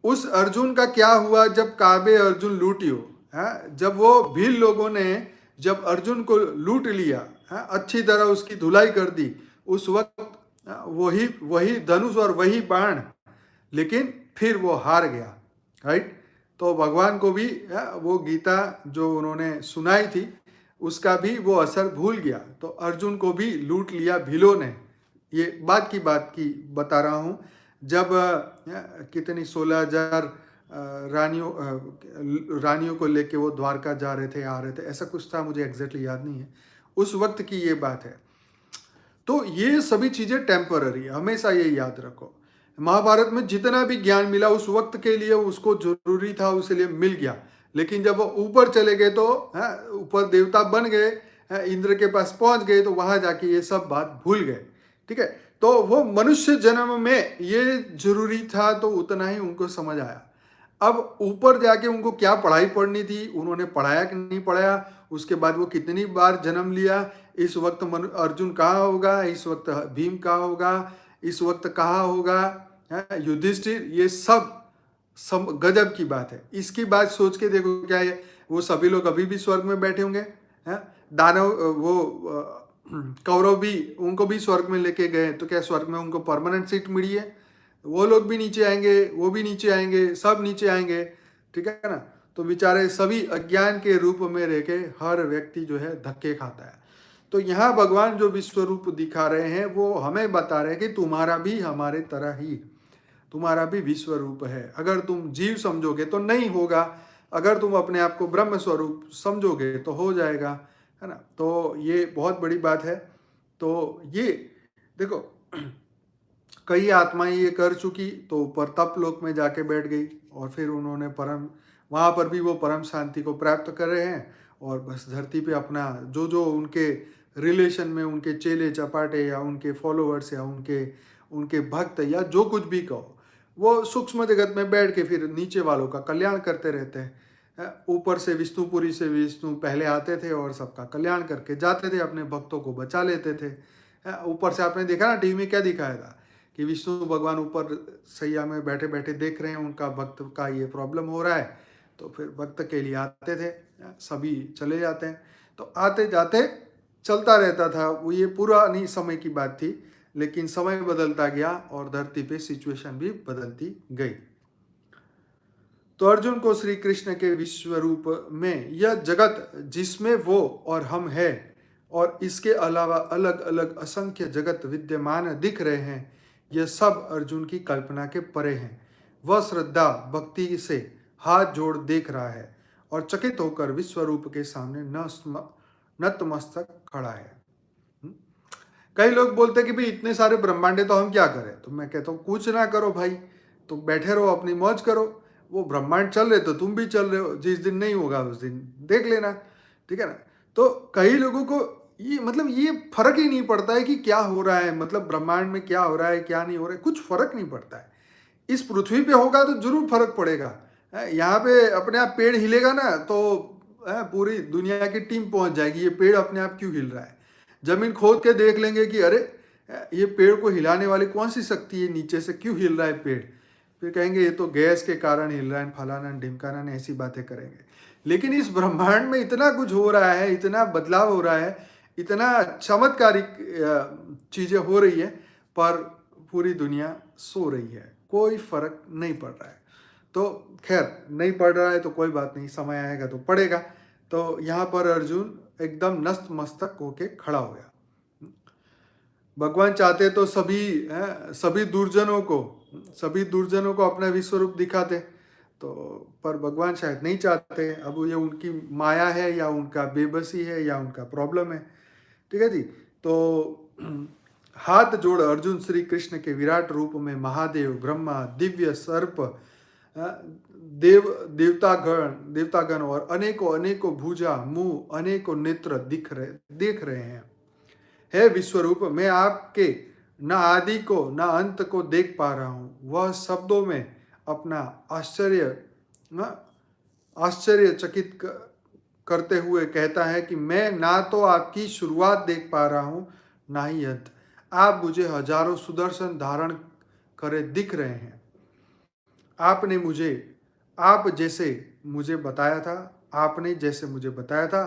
Speaker 1: उस अर्जुन का क्या हुआ जब काबे अर्जुन लूटियो है, जब वो भील लोगों ने जब अर्जुन को लूट लिया है, अच्छी तरह उसकी धुलाई कर दी, उस वक्त वही धनुष और वही बाण, लेकिन फिर वो हार गया। राइट, तो भगवान को भी वो गीता जो उन्होंने सुनाई थी उसका भी वो असर भूल गया, तो अर्जुन को भी लूट लिया भीलों ने। ये बात की बता रहा हूँ, जब कितनी 16,000 रानियों को लेके वो द्वारका जा रहे थे, आ रहे थे, ऐसा कुछ था, मुझे एग्जैक्टली याद नहीं है, उस वक्त की ये बात है। तो ये सभी चीज़ें टेम्पररी, हमेशा ये याद रखो। महाभारत में जितना भी ज्ञान मिला उस वक्त के लिए उसको जरूरी था, उसके मिल गया, लेकिन जब वो ऊपर चले गए तो ऊपर देवता बन गए, इंद्र के पास पहुंच गए, तो वहां जाके ये सब बात भूल गए। ठीक है, तो वो मनुष्य जन्म में ये जरूरी था, तो उतना ही उनको समझ आया। अब ऊपर जाके उनको क्या पढ़ाई पढ़नी थी, उन्होंने पढ़ाया कि नहीं पढ़ाया, उसके बाद वो कितनी बार जन्म लिया, इस वक्त अर्जुन कहाँ होगा, इस वक्त भीम कहाँ होगा, इस वक्त कहाँ होगा युधिष्ठिर, ये सब गजब की बात है। इसकी बात सोच के देखो क्या है, वो सभी लोग अभी भी स्वर्ग में बैठे होंगे। दानव वो कौरव भी, उनको भी स्वर्ग में लेके गए, तो क्या स्वर्ग में उनको परमानेंट सीट मिली है? वो लोग भी नीचे आएंगे, वो भी नीचे आएंगे, सब नीचे आएंगे। ठीक है ना। तो बेचारे सभी अज्ञान के रूप में रह के हर व्यक्ति जो है धक्के खाता है। तो यहाँ भगवान जो विश्व रूप दिखा रहे हैं वो हमें बता रहे हैं कि तुम्हारा भी हमारे तरह ही, तुम्हारा भी विश्व रूप है। अगर तुम जीव समझोगे तो नहीं होगा, अगर तुम अपने आप को ब्रह्म स्वरूप समझोगे तो हो जाएगा, है ना। तो ये बहुत बड़ी बात है। तो ये देखो, कई आत्माएं ये कर चुकी, तो ऊपर तप लोक में जाके बैठ गई और फिर उन्होंने वहाँ पर भी वो परम शांति को प्राप्त कर रहे हैं, और बस धरती पे अपना जो उनके रिलेशन में उनके चेले चपाटे या उनके फॉलोअर्स या उनके भक्त या जो कुछ भी कहो, वो सूक्ष्म जगत में बैठ के फिर नीचे वालों का कल्याण करते रहते हैं। ऊपर से विष्णुपुरी से विष्णु पहले आते थे और सबका कल्याण करके जाते थे, अपने भक्तों को बचा लेते थे। ऊपर से आपने देखा ना टीवी में क्या दिखाया था कि विष्णु भगवान ऊपर सैया में बैठे बैठे देख रहे हैं, उनका भक्त का ये प्रॉब्लम हो रहा है, तो फिर भक्त के लिए आते थे, सभी चले जाते हैं। तो आते जाते चलता रहता था वो, ये पुरानी समय की बात थी, लेकिन समय बदलता गया और धरती पे सिचुएशन भी बदलती गई। तो अर्जुन को श्री कृष्ण के विश्व रूप में यह जगत जिसमें वो और हम है और इसके अलावा अलग अलग असंख्य जगत विद्यमान दिख रहे हैं, यह सब अर्जुन की कल्पना के परे हैं। वह श्रद्धा भक्ति से हाथ जोड़ देख रहा है और चकित होकर विश्व रूप के सामने नतमस्तक खड़ा है। कई लोग बोलते हैं कि भाई इतने सारे ब्रह्मांडे तो हम क्या करें, तो मैं कहता हूँ कुछ ना करो भाई, तुम बैठे रहो, अपनी मौज करो। वो ब्रह्मांड चल रहे तो तुम भी चल रहे हो, जिस दिन नहीं होगा उस दिन देख लेना, ठीक है ना। तो कई लोगों को ये मतलब ये फर्क ही नहीं पड़ता है कि क्या हो रहा है, मतलब ब्रह्मांड में क्या हो रहा है क्या नहीं हो रहा है, कुछ फर्क नहीं पड़ता है। इस पृथ्वी पे होगा तो जरूर फर्क पड़ेगा। यहाँ पे अपने आप पेड़ हिलेगा ना तो पूरी दुनिया की टीम पहुंच जाएगी, ये पेड़ अपने आप क्यों हिल रहा है। जमीन खोद के देख लेंगे कि अरे ये पेड़ को हिलाने वाली कौन सी शक्ति है, नीचे से क्यों हिल रहा है पेड़, फिर कहेंगे ये तो गैस के कारण हिल रहा है, फलाना ढिमकाना, ऐसी बातें करेंगे। लेकिन इस ब्रह्मांड में इतना कुछ हो रहा है, इतना बदलाव हो रहा है, इतना चमत्कारिक चीजें हो रही है, पर पूरी दुनिया सो रही है, कोई फर्क नहीं पड़ रहा है। तो खैर नहीं पड़ रहा है तो कोई बात नहीं, समय आएगा तो पड़ेगा। तो यहाँ पर अर्जुन एकदम नस्त मस्तक होके खड़ा हो गया। भगवान चाहते तो सभी दुर्जनों को अपना विश्व रूप दिखाते, तो पर भगवान शायद नहीं चाहते। अब ये उनकी माया है या उनका बेबसी है या उनका प्रॉब्लम है, ठीक है जी। तो हाथ जोड़ अर्जुन श्री कृष्ण के विराट रूप में महादेव, ब्रह्मा, दिव्य सर्प, देवतागण और अनेकों अनेकों भुजा, मुंह, अनेकों नेत्र देख रहे हैं। हे विश्वरूप, मैं आपके न आदि को न अंत को देख पा रहा हूं। वह शब्दों में अपना आश्चर्यचकित करते हुए कहता है कि मैं ना तो आपकी शुरुआत देख पा रहा हूं ना ही अंत। आप मुझे हजारों सुदर्शन धारण करे दिख रहे हैं। आपने जैसे मुझे बताया था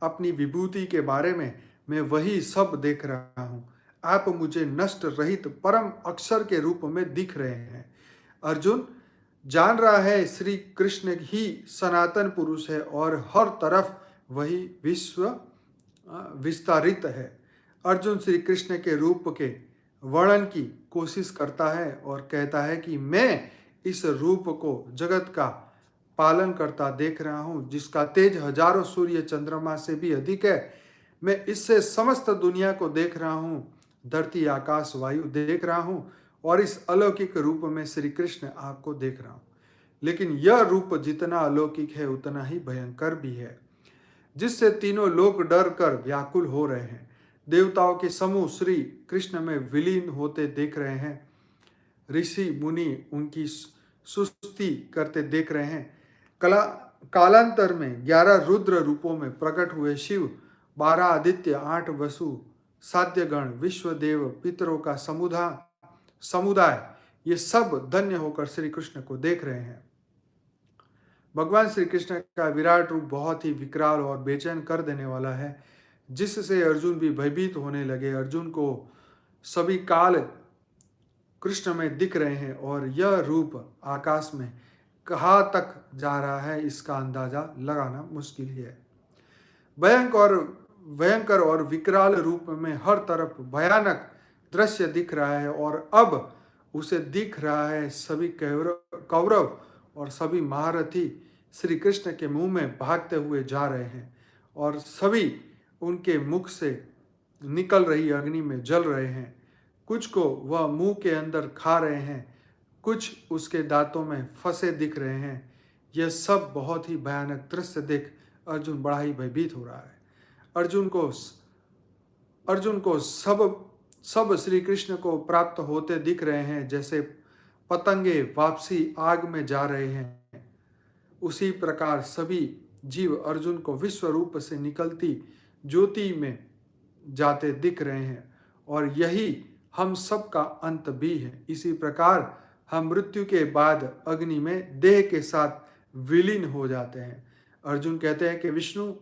Speaker 1: अपनी विभूति के बारे में, मैं वही सब देख रहा हूं। आप मुझे नष्ट रहित परम अक्षर के रूप में दिख रहे हैं। अर्जुन जान रहा है श्री कृष्ण ही सनातन पुरुष है और हर तरफ वही विश्व विस्तारित है। अर्जुन श्री कृष्ण के रूप के वर्णन की कोशिश करता है और कहता है कि मैं इस रूप को जगत का पालन करता देख रहा हूं, जिसका तेज हजारों सूर्य चंद्रमा से भी अधिक है। मैं इससे समस्त दुनिया को देख रहा हूं, धरती आकाश वायु देख रहा हूं और इस अलौकिक रूप में श्री कृष्ण आपको देख रहा हूं। लेकिन यह रूप जितना अलौकिक है उतना ही भयंकर भी है, जिससे तीनों लोग डर कर व्याकुल हो रहे हैं। देवताओं के समूह श्री कृष्ण में विलीन होते देख रहे हैं। ऋषि मुनि उनकी सुस्ती करते देख रहे हैं। कालांतर में 11 रुद्र रूपों में प्रकट हुए शिव, 12 आदित्य, 8 वसु, साध्यगण, विश्वदेव, पितरों का समुदाय ये सब धन्य होकर श्री कृष्ण को देख रहे हैं। भगवान श्री कृष्ण का विराट रूप बहुत ही विकराल और बेचैन कर देने वाला है, जिससे अर्जुन भी भयभीत होने लगे। अर्जुन को सभी काल कृष्ण में दिख रहे हैं और यह रूप आकाश में कहाँ तक जा रहा है इसका अंदाजा लगाना मुश्किल ही है। भयंकर और विकराल रूप में हर तरफ भयानक दृश्य दिख रहा है और अब उसे दिख रहा है सभी कौरव और सभी महारथी श्री कृष्ण के मुंह में भागते हुए जा रहे हैं और सभी उनके मुख से निकल रही अग्नि में जल रहे हैं। कुछ को वह मुंह के अंदर खा रहे हैं, कुछ उसके दांतों में फंसे दिख रहे हैं। यह सब बहुत ही भयानक दृश्य देख अर्जुन बड़ा ही भयभीत हो रहा है। अर्जुन को सब श्री कृष्ण को प्राप्त होते दिख रहे हैं, जैसे पतंगे वापसी आग में जा रहे हैं। उसी प्रकार सभी जीव अर्जुन को विश्व रूप से निकलती ज्योति में जाते दिख रहे हैं और यही हम सब का अंत भी है। इसी प्रकार हम मृत्यु के बाद अग्नि में देह के साथ विलीन हो जाते हैं। अर्जुन कहते हैं कि विष्णु,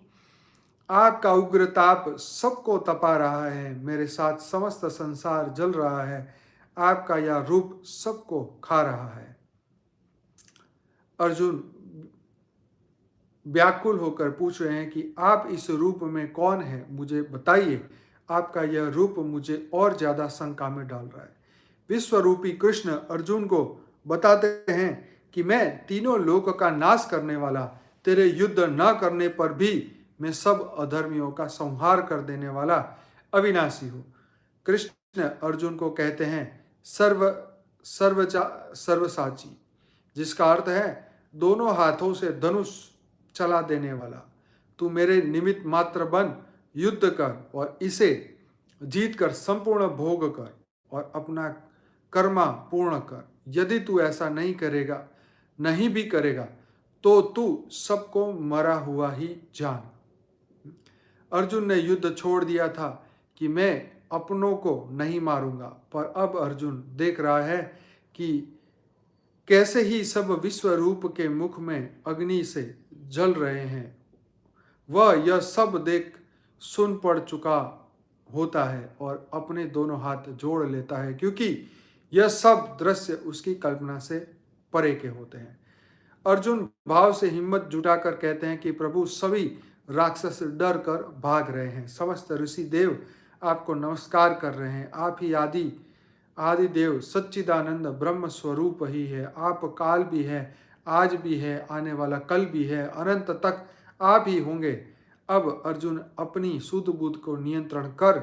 Speaker 1: आपका उग्र ताप सबको तपा रहा है, मेरे साथ समस्त संसार जल रहा है, आपका यह रूप सबको खा रहा है। अर्जुन व्याकुल होकर पूछ रहे हैं कि आप इस रूप में कौन है, मुझे बताइए। आपका यह रूप मुझे और ज्यादा शंका में डाल रहा है। विश्वरूपी कृष्ण अर्जुन को बताते हैं कि मैं तीनों लोक का नाश करने वाला, तेरे युद्ध न करने पर भी मैं सब अधर्मियों का संहार कर देने वाला अविनाशी हूँ। कृष्ण अर्जुन को कहते हैं सर्वसाची, जिसका अर्थ है दोनों हाथों से धनुष चला देने वाला। तू मेरे निमित्त मात्र बन, युद्ध कर और इसे जीत कर संपूर्ण भोग कर और अपना कर्मा पूर्ण कर। यदि तू ऐसा नहीं भी करेगा तो तू सबको मरा हुआ ही जान। अर्जुन ने युद्ध छोड़ दिया था कि मैं अपनों को नहीं मारूंगा, पर अब अर्जुन देख रहा है कि कैसे ही सब विश्व रूप के मुख में अग्नि से जल रहे हैं। वह यह सब देख सुन पड़ चुका होता है और अपने दोनों हाथ जोड़ लेता है, क्योंकि यह सब दृश्य उसकी कल्पना से परे के होते हैं। अर्जुन भाव से हिम्मत जुटाकर कहते हैं कि प्रभु, सभी राक्षस डर कर भाग रहे हैं, समस्त ऋषि देव आपको नमस्कार कर रहे हैं। आप ही आदि देव सच्चिदानंद ब्रह्म स्वरूप ही है। आप काल भी है, आज भी है, आने वाला कल भी है, अनंत तक आप ही होंगे। अब अर्जुन अपनी सूद बूद को नियंत्रण कर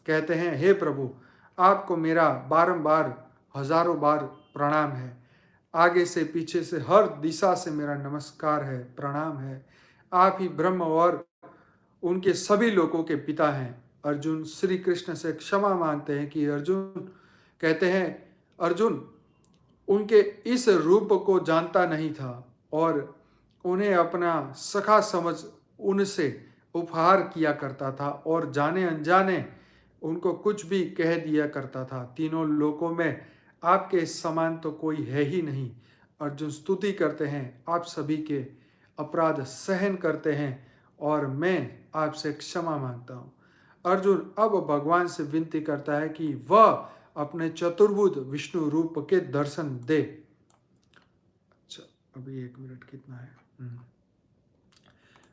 Speaker 1: कहते हैं, हे प्रभु, आपको मेरा बारंबार हजारों बार प्रणाम है। आगे से पीछे से हर दिशा से मेरा नमस्कार है, प्रणाम है। आप ही ब्रह्म और उनके सभी लोगों के पिता हैं। अर्जुन श्री कृष्ण से क्षमा मांगते हैं कि कहते हैं अर्जुन उनके इस रूप को जानता नहीं था और उन्हें अपना सखा समझ उनसे उपहार किया करता था और जाने अनजाने उनको कुछ भी कह दिया करता था। तीनों लोकों में आपके समान तो कोई है ही नहीं। अर्जुन स्तुति करते हैं, आप सभी के अपराध सहन करते हैं और मैं आपसे क्षमा मांगता हूँ। अर्जुन अब भगवान से विनती करता है कि वह अपने चतुर्भुज विष्णु रूप के दर्शन दे। अच्छा, अभी 1 मिनट कितना है।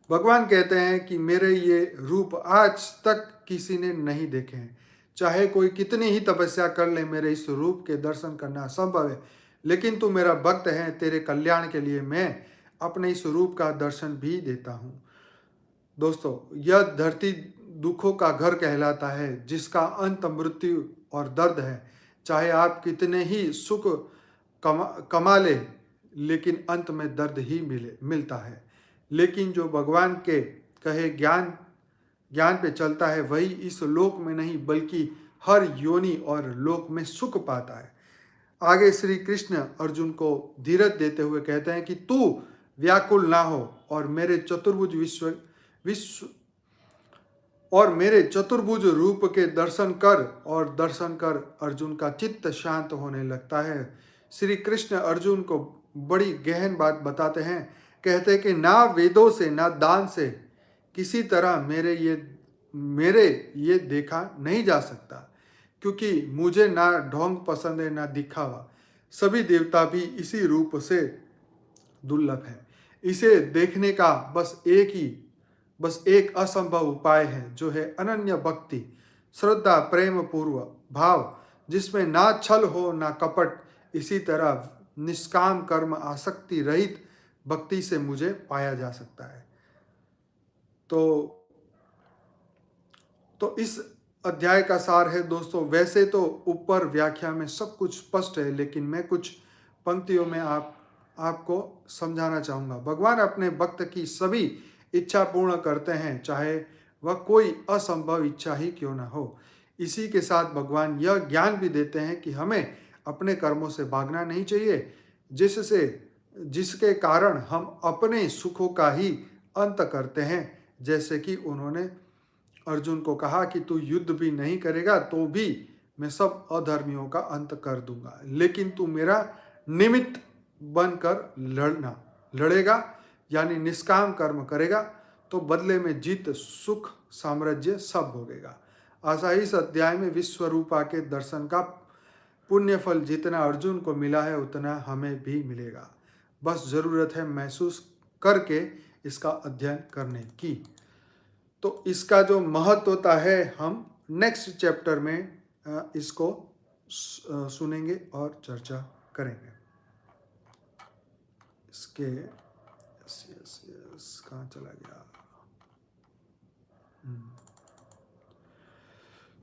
Speaker 1: भगवान कहते हैं कि मेरे ये रूप आज तक किसी ने नहीं देखे हैं। चाहे कोई कितनी ही तपस्या कर ले, मेरे इस रूप के दर्शन करना असंभव है। लेकिन तू मेरा भक्त है, तेरे कल्याण के लिए मैं अपने इस रूप का दर्शन भी देता हूँ। दोस्तों, यह धरती दुखों का घर कहलाता है, जिसका अंत मृत्यु और दर्द है। चाहे आप कितने ही सुख कमा ले, लेकिन अंत में दर्द ही मिलता है। लेकिन जो भगवान के कहे ज्ञान पे चलता है, वही इस लोक में नहीं बल्कि हर योनि और लोक में सुख पाता है। आगे श्री कृष्ण अर्जुन को धीरज देते हुए कहते हैं कि तू व्याकुल ना हो और मेरे चतुर्भुज रूप के दर्शन कर। अर्जुन का चित्त शांत होने लगता है। श्री कृष्ण अर्जुन को बड़ी गहन बात बताते हैं। कहते हैं कि ना वेदों से ना दान से किसी तरह मेरे ये देखा नहीं जा सकता, क्योंकि मुझे ना ढोंग पसंद है ना दिखावा। सभी देवता भी इसी रूप से दुर्लभ है। इसे देखने का बस एक असंभव उपाय है, जो है अनन्य भक्ति, श्रद्धा, प्रेम पूर्व भाव, जिसमें ना छल हो ना कपट। इसी तरह निष्काम कर्म आसक्ति रहित भक्ति से मुझे पाया जा सकता है। तो इस अध्याय का सार है दोस्तों। वैसे तो ऊपर व्याख्या में सब कुछ स्पष्ट है, लेकिन मैं कुछ पंक्तियों में आपको समझाना चाहूँगा। भगवान अपने भक्त की सभी इच्छा पूर्ण करते हैं, चाहे वह कोई असंभव इच्छा ही क्यों ना हो। इसी के साथ भगवान यह ज्ञान भी देते हैं कि हमें अपने कर्मों से भागना नहीं चाहिए, जिसके कारण हम अपने सुखों का ही अंत करते हैं। जैसे कि उन्होंने अर्जुन को कहा कि तू युद्ध भी नहीं करेगा तो भी मैं सब अधर्मियों का अंत कर दूंगा, लेकिन तू मेरा निमित्त बनकर लड़ेगा, यानी निष्काम कर्म करेगा, तो बदले में जीत, सुख, साम्राज्य सब भोगेगा। आशा इस अध्याय में विश्वरूपा के दर्शन का पुण्य फल जितना अर्जुन को मिला है उतना हमें भी मिलेगा। बस जरूरत है महसूस करके इसका अध्ययन करने की। तो इसका जो महत्व होता है हम नेक्स्ट चैप्टर में इसको सुनेंगे और चर्चा करेंगे। इसके कहाँ चला गया?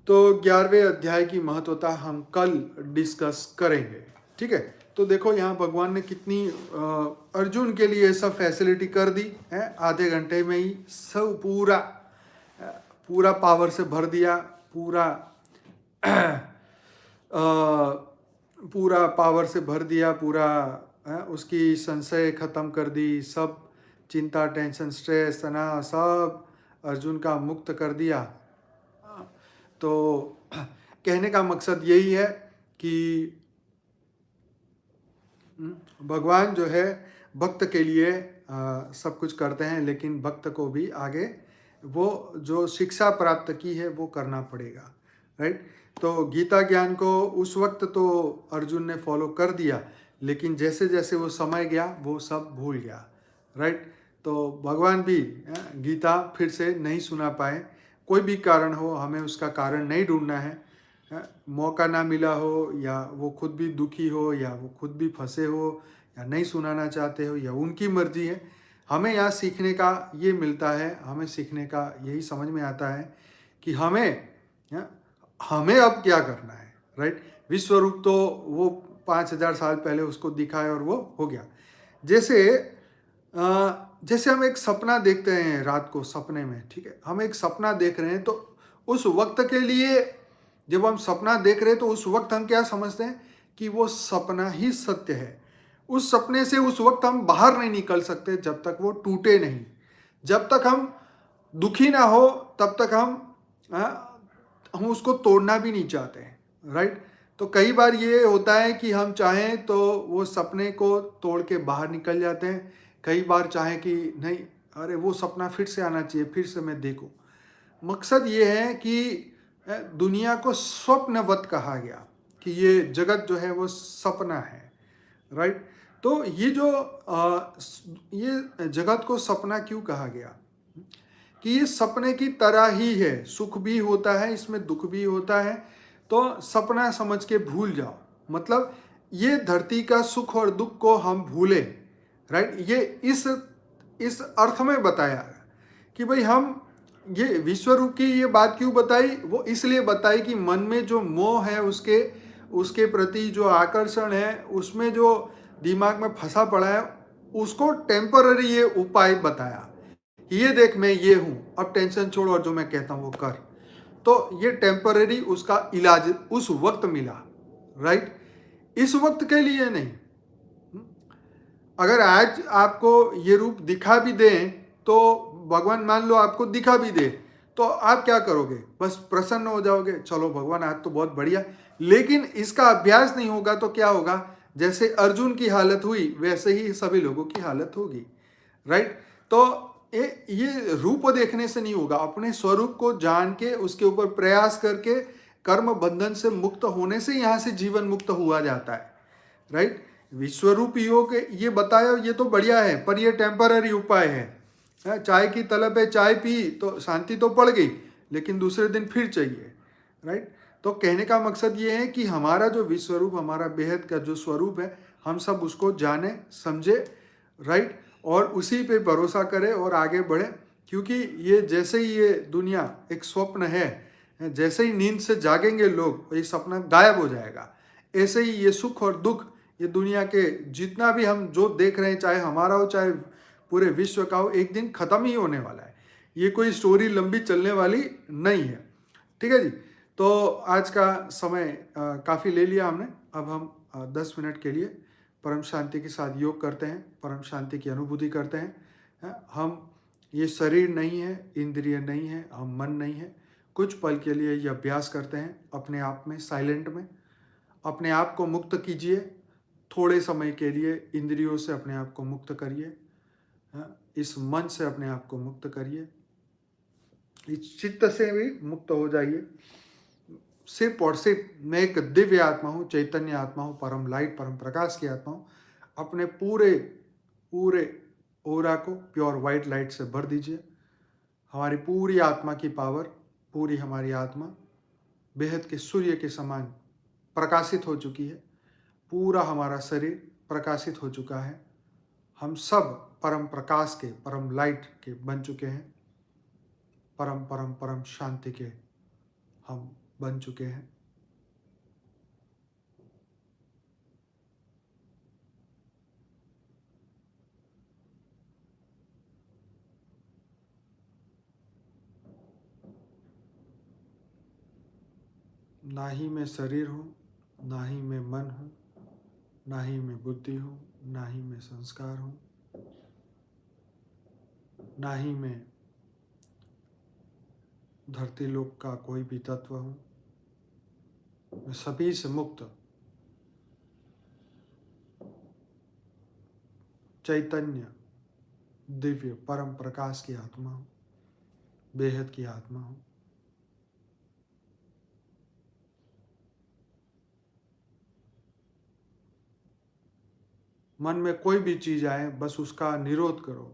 Speaker 1: तो 11वें अध्याय की महत्वता हम कल डिस्कस करेंगे। ठीक है, तो देखो यहाँ भगवान ने कितनी अर्जुन के लिए सब फैसिलिटी कर दी है। आधे घंटे में ही सब पूरा पावर से भर दिया, पूरा पावर से भर दिया, उसकी संशय खत्म कर दी, सब चिंता, टेंशन, स्ट्रेस, तनाव सब अर्जुन का मुक्त कर दिया। तो कहने का मकसद यही है कि भगवान जो है भक्त के लिए सब कुछ करते हैं, लेकिन भक्त को भी आगे वो जो शिक्षा प्राप्त की है वो करना पड़ेगा। राइट, तो गीता ज्ञान को उस वक्त तो अर्जुन ने फॉलो कर दिया, लेकिन जैसे जैसे वो समय गया वो सब भूल गया। राइट, तो भगवान भी गीता फिर से नहीं सुना पाए। कोई भी कारण हो, हमें उसका कारण नहीं ढूंढना है। मौका ना मिला हो, या वो खुद भी दुखी हो, या वो खुद भी फंसे हो, या नहीं सुनाना चाहते हो, या उनकी मर्जी है। हमें यहाँ सीखने का ये मिलता है, हमें सीखने का यही समझ में आता है कि हमें अब क्या करना है। राइट, विश्वरूप तो वो 5000 साल पहले उसको दिखाए और वो हो गया। जैसे हम एक सपना देखते हैं रात को सपने में, ठीक है, हम एक सपना देख रहे हैं, तो उस वक्त के लिए जब हम सपना देख रहे हैं तो उस वक्त हम क्या समझते हैं कि वो सपना ही सत्य है। उस सपने से उस वक्त हम बाहर नहीं निकल सकते जब तक वो टूटे नहीं। जब तक हम दुखी ना हो तब तक हम उसको तोड़ना भी नहीं चाहते हैं। राइट, तो कई बार ये होता है कि हम चाहें तो वो सपने को तोड़ के बाहर निकल जाते हैं, कई बार चाहें कि नहीं, अरे वो सपना फिर से आना चाहिए, फिर से मैं देखूं। मकसद ये है कि दुनिया को स्वप्नवत कहा गया कि ये जगत जो है वो सपना है। राइट, तो ये जगत को सपना क्यों कहा गया कि ये सपने की तरह ही है, सुख भी होता है इसमें, दुख भी होता है, तो सपना समझ के भूल जाओ। मतलब ये धरती का सुख और दुख को हम भूले। राइट, ये इस अर्थ में बताया कि भाई हम ये विश्वरूप की ये बात क्यों बताई, वो इसलिए बताई कि मन में जो मोह है उसके प्रति जो आकर्षण है, उसमें जो दिमाग में फंसा पड़ा है, उसको टेम्पररी ये उपाय बताया। ये देख मैं ये हूं, अब टेंशन छोड़ और जो मैं कहता हूं वो कर। तो ये टेम्पररी उसका इलाज उस वक्त मिला। राइट, इस वक्त के लिए नहीं। अगर आज आपको ये रूप दिखा भी दें, तो भगवान मान लो आपको दिखा भी दे, तो आप क्या करोगे? बस प्रसन्न हो जाओगे, चलो भगवान आज तो बहुत बढ़िया। लेकिन इसका अभ्यास नहीं होगा तो क्या होगा? जैसे अर्जुन की हालत हुई वैसे ही सभी लोगों की हालत होगी। राइट, तो ये रूप देखने से नहीं होगा, अपने स्वरूप को जान के उसके ऊपर प्रयास करके कर्म बंधन से मुक्त होने से यहाँ से जीवन मुक्त हुआ जाता है। राइट, विश्वरूप योग ये बताया, ये तो बढ़िया है, पर ये टेम्पररी उपाय है। चाय की तलब है, चाय पी तो शांति तो पड़ गई, लेकिन दूसरे दिन फिर चाहिए। राइट, तो कहने का मकसद ये है कि हमारा जो विश्वरूप, हमारा बेहद का जो स्वरूप है, हम सब उसको जाने समझे। राइट, और उसी पे भरोसा करें और आगे बढ़े, क्योंकि ये जैसे ही ये दुनिया एक स्वप्न है, जैसे ही नींद से जागेंगे लोग, ये सपना गायब हो जाएगा। ऐसे ही ये सुख और दुख, ये दुनिया के जितना भी हम जो देख रहे हैं, चाहे हमारा हो चाहे पूरे विश्व का हो, एक दिन खत्म ही होने वाला है। ये कोई स्टोरी लंबी चलने वाली नहीं है। ठीक है जी, तो आज का समय काफ़ी ले लिया हमने। अब हम 10 मिनट के लिए परम शांति के साथ योग करते हैं, परम शांति की अनुभूति करते हैं। हम ये शरीर नहीं है, इंद्रिय नहीं है, हम मन नहीं है, कुछ पल के लिए ये अभ्यास करते हैं अपने आप में, साइलेंट में। अपने आप को मुक्त कीजिए, थोड़े समय के लिए इंद्रियों से अपने आप को मुक्त करिए, इस मन से अपने आप को मुक्त करिए, इस चित्त से भी मुक्त हो जाइए। सिर्फ और सिर्फ मैं एक दिव्य आत्मा हूँ, चैतन्य आत्मा हूँ, परम लाइट, परम प्रकाश की आत्मा हूँ। अपने पूरे पूरे ओरा को प्योर वाइट लाइट से भर दीजिए। हमारी पूरी आत्मा की पावर, पूरी हमारी आत्मा बेहद के सूर्य के समान प्रकाशित हो चुकी है। पूरा हमारा शरीर प्रकाशित हो चुका है। हम सब परम प्रकाश के, परम लाइट के बन चुके हैं। परम परम परम शांति के हम बन चुके हैं। ना ही मैं शरीर हूँ, ना ही मैं मन हूँ, ना ही मैं बुद्धि हूँ, ना ही मैं संस्कार हूँ, ना ही मैं धरती लोक का कोई भी तत्व हूँ। मैं सभी से मुक्त चैतन्य दिव्य परम प्रकाश की आत्मा हूँ, बेहद की आत्मा हूँ। मन में कोई भी चीज आए, बस उसका निरोध करो।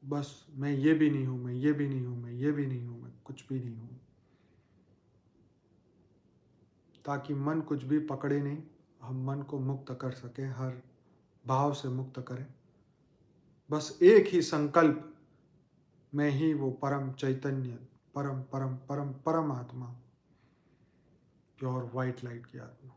Speaker 1: बस मैं ये भी नहीं हूँ, मैं ये भी नहीं हूँ, मैं ये भी नहीं हूँ, मैं कुछ भी नहीं हूँ, ताकि मन कुछ भी पकड़े नहीं। हम मन को मुक्त कर सकें, हर भाव से मुक्त करें। बस एक ही संकल्प, मैं ही वो परम चैतन्य, परम परम परम परम आत्मा, प्योर वाइट लाइट की आत्मा।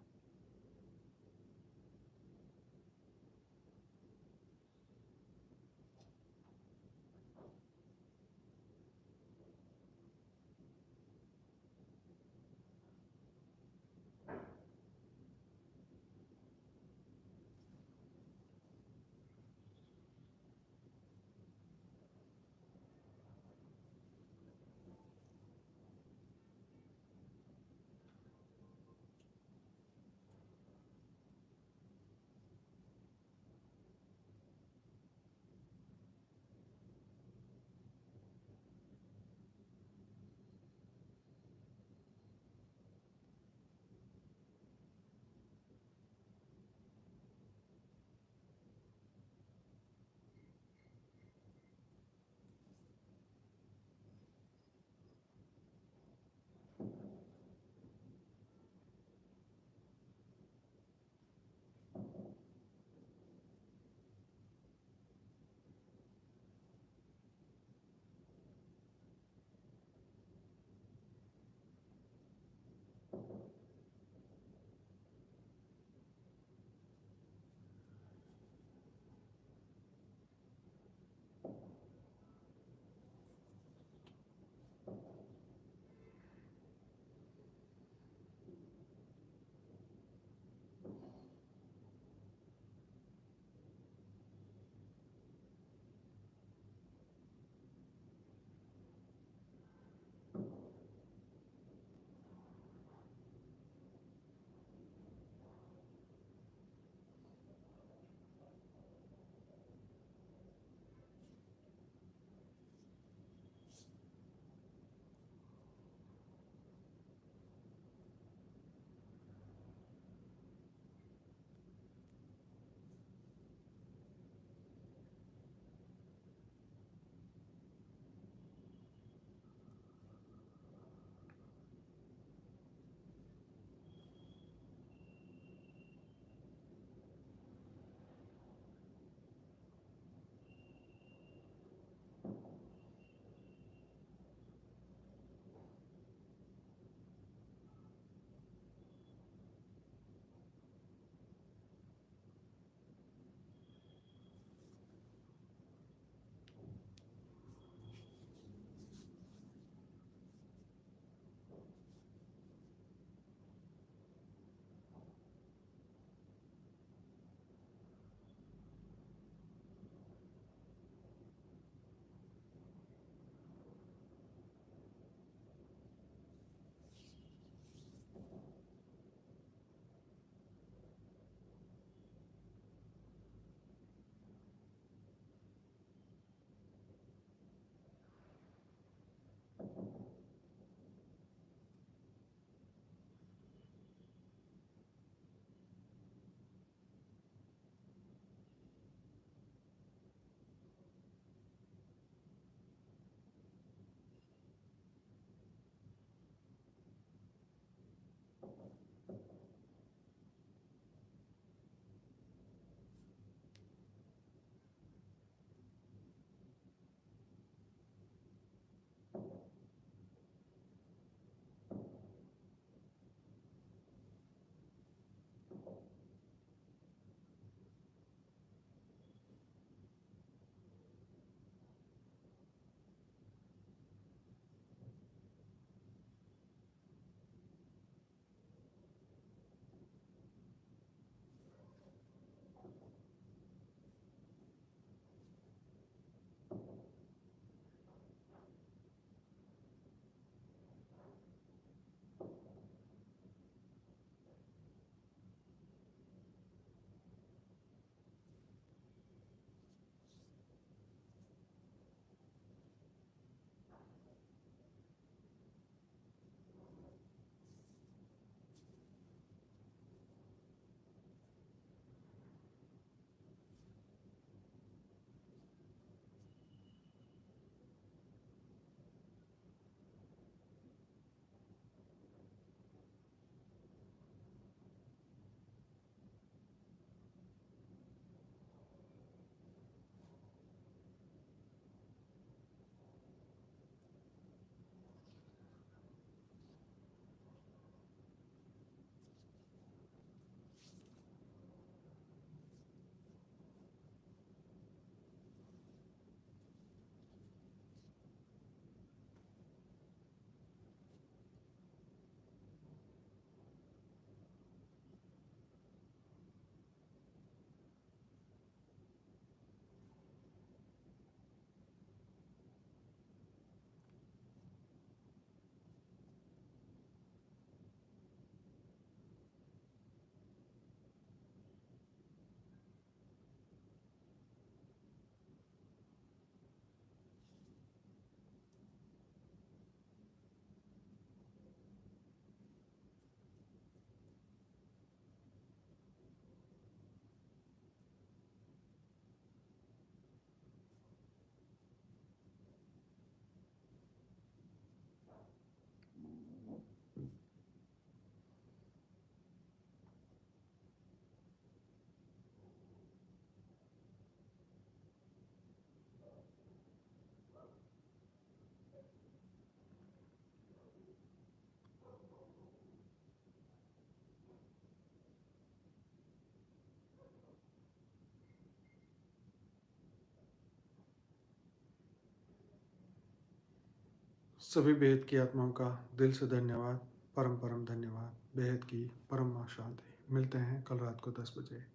Speaker 1: सभी बेहद की आत्माओं का दिल से धन्यवाद, परम परम धन्यवाद। बेहद की परम शांति। मिलते हैं कल रात को 10 बजे।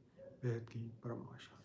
Speaker 1: बेहद की परम शांति।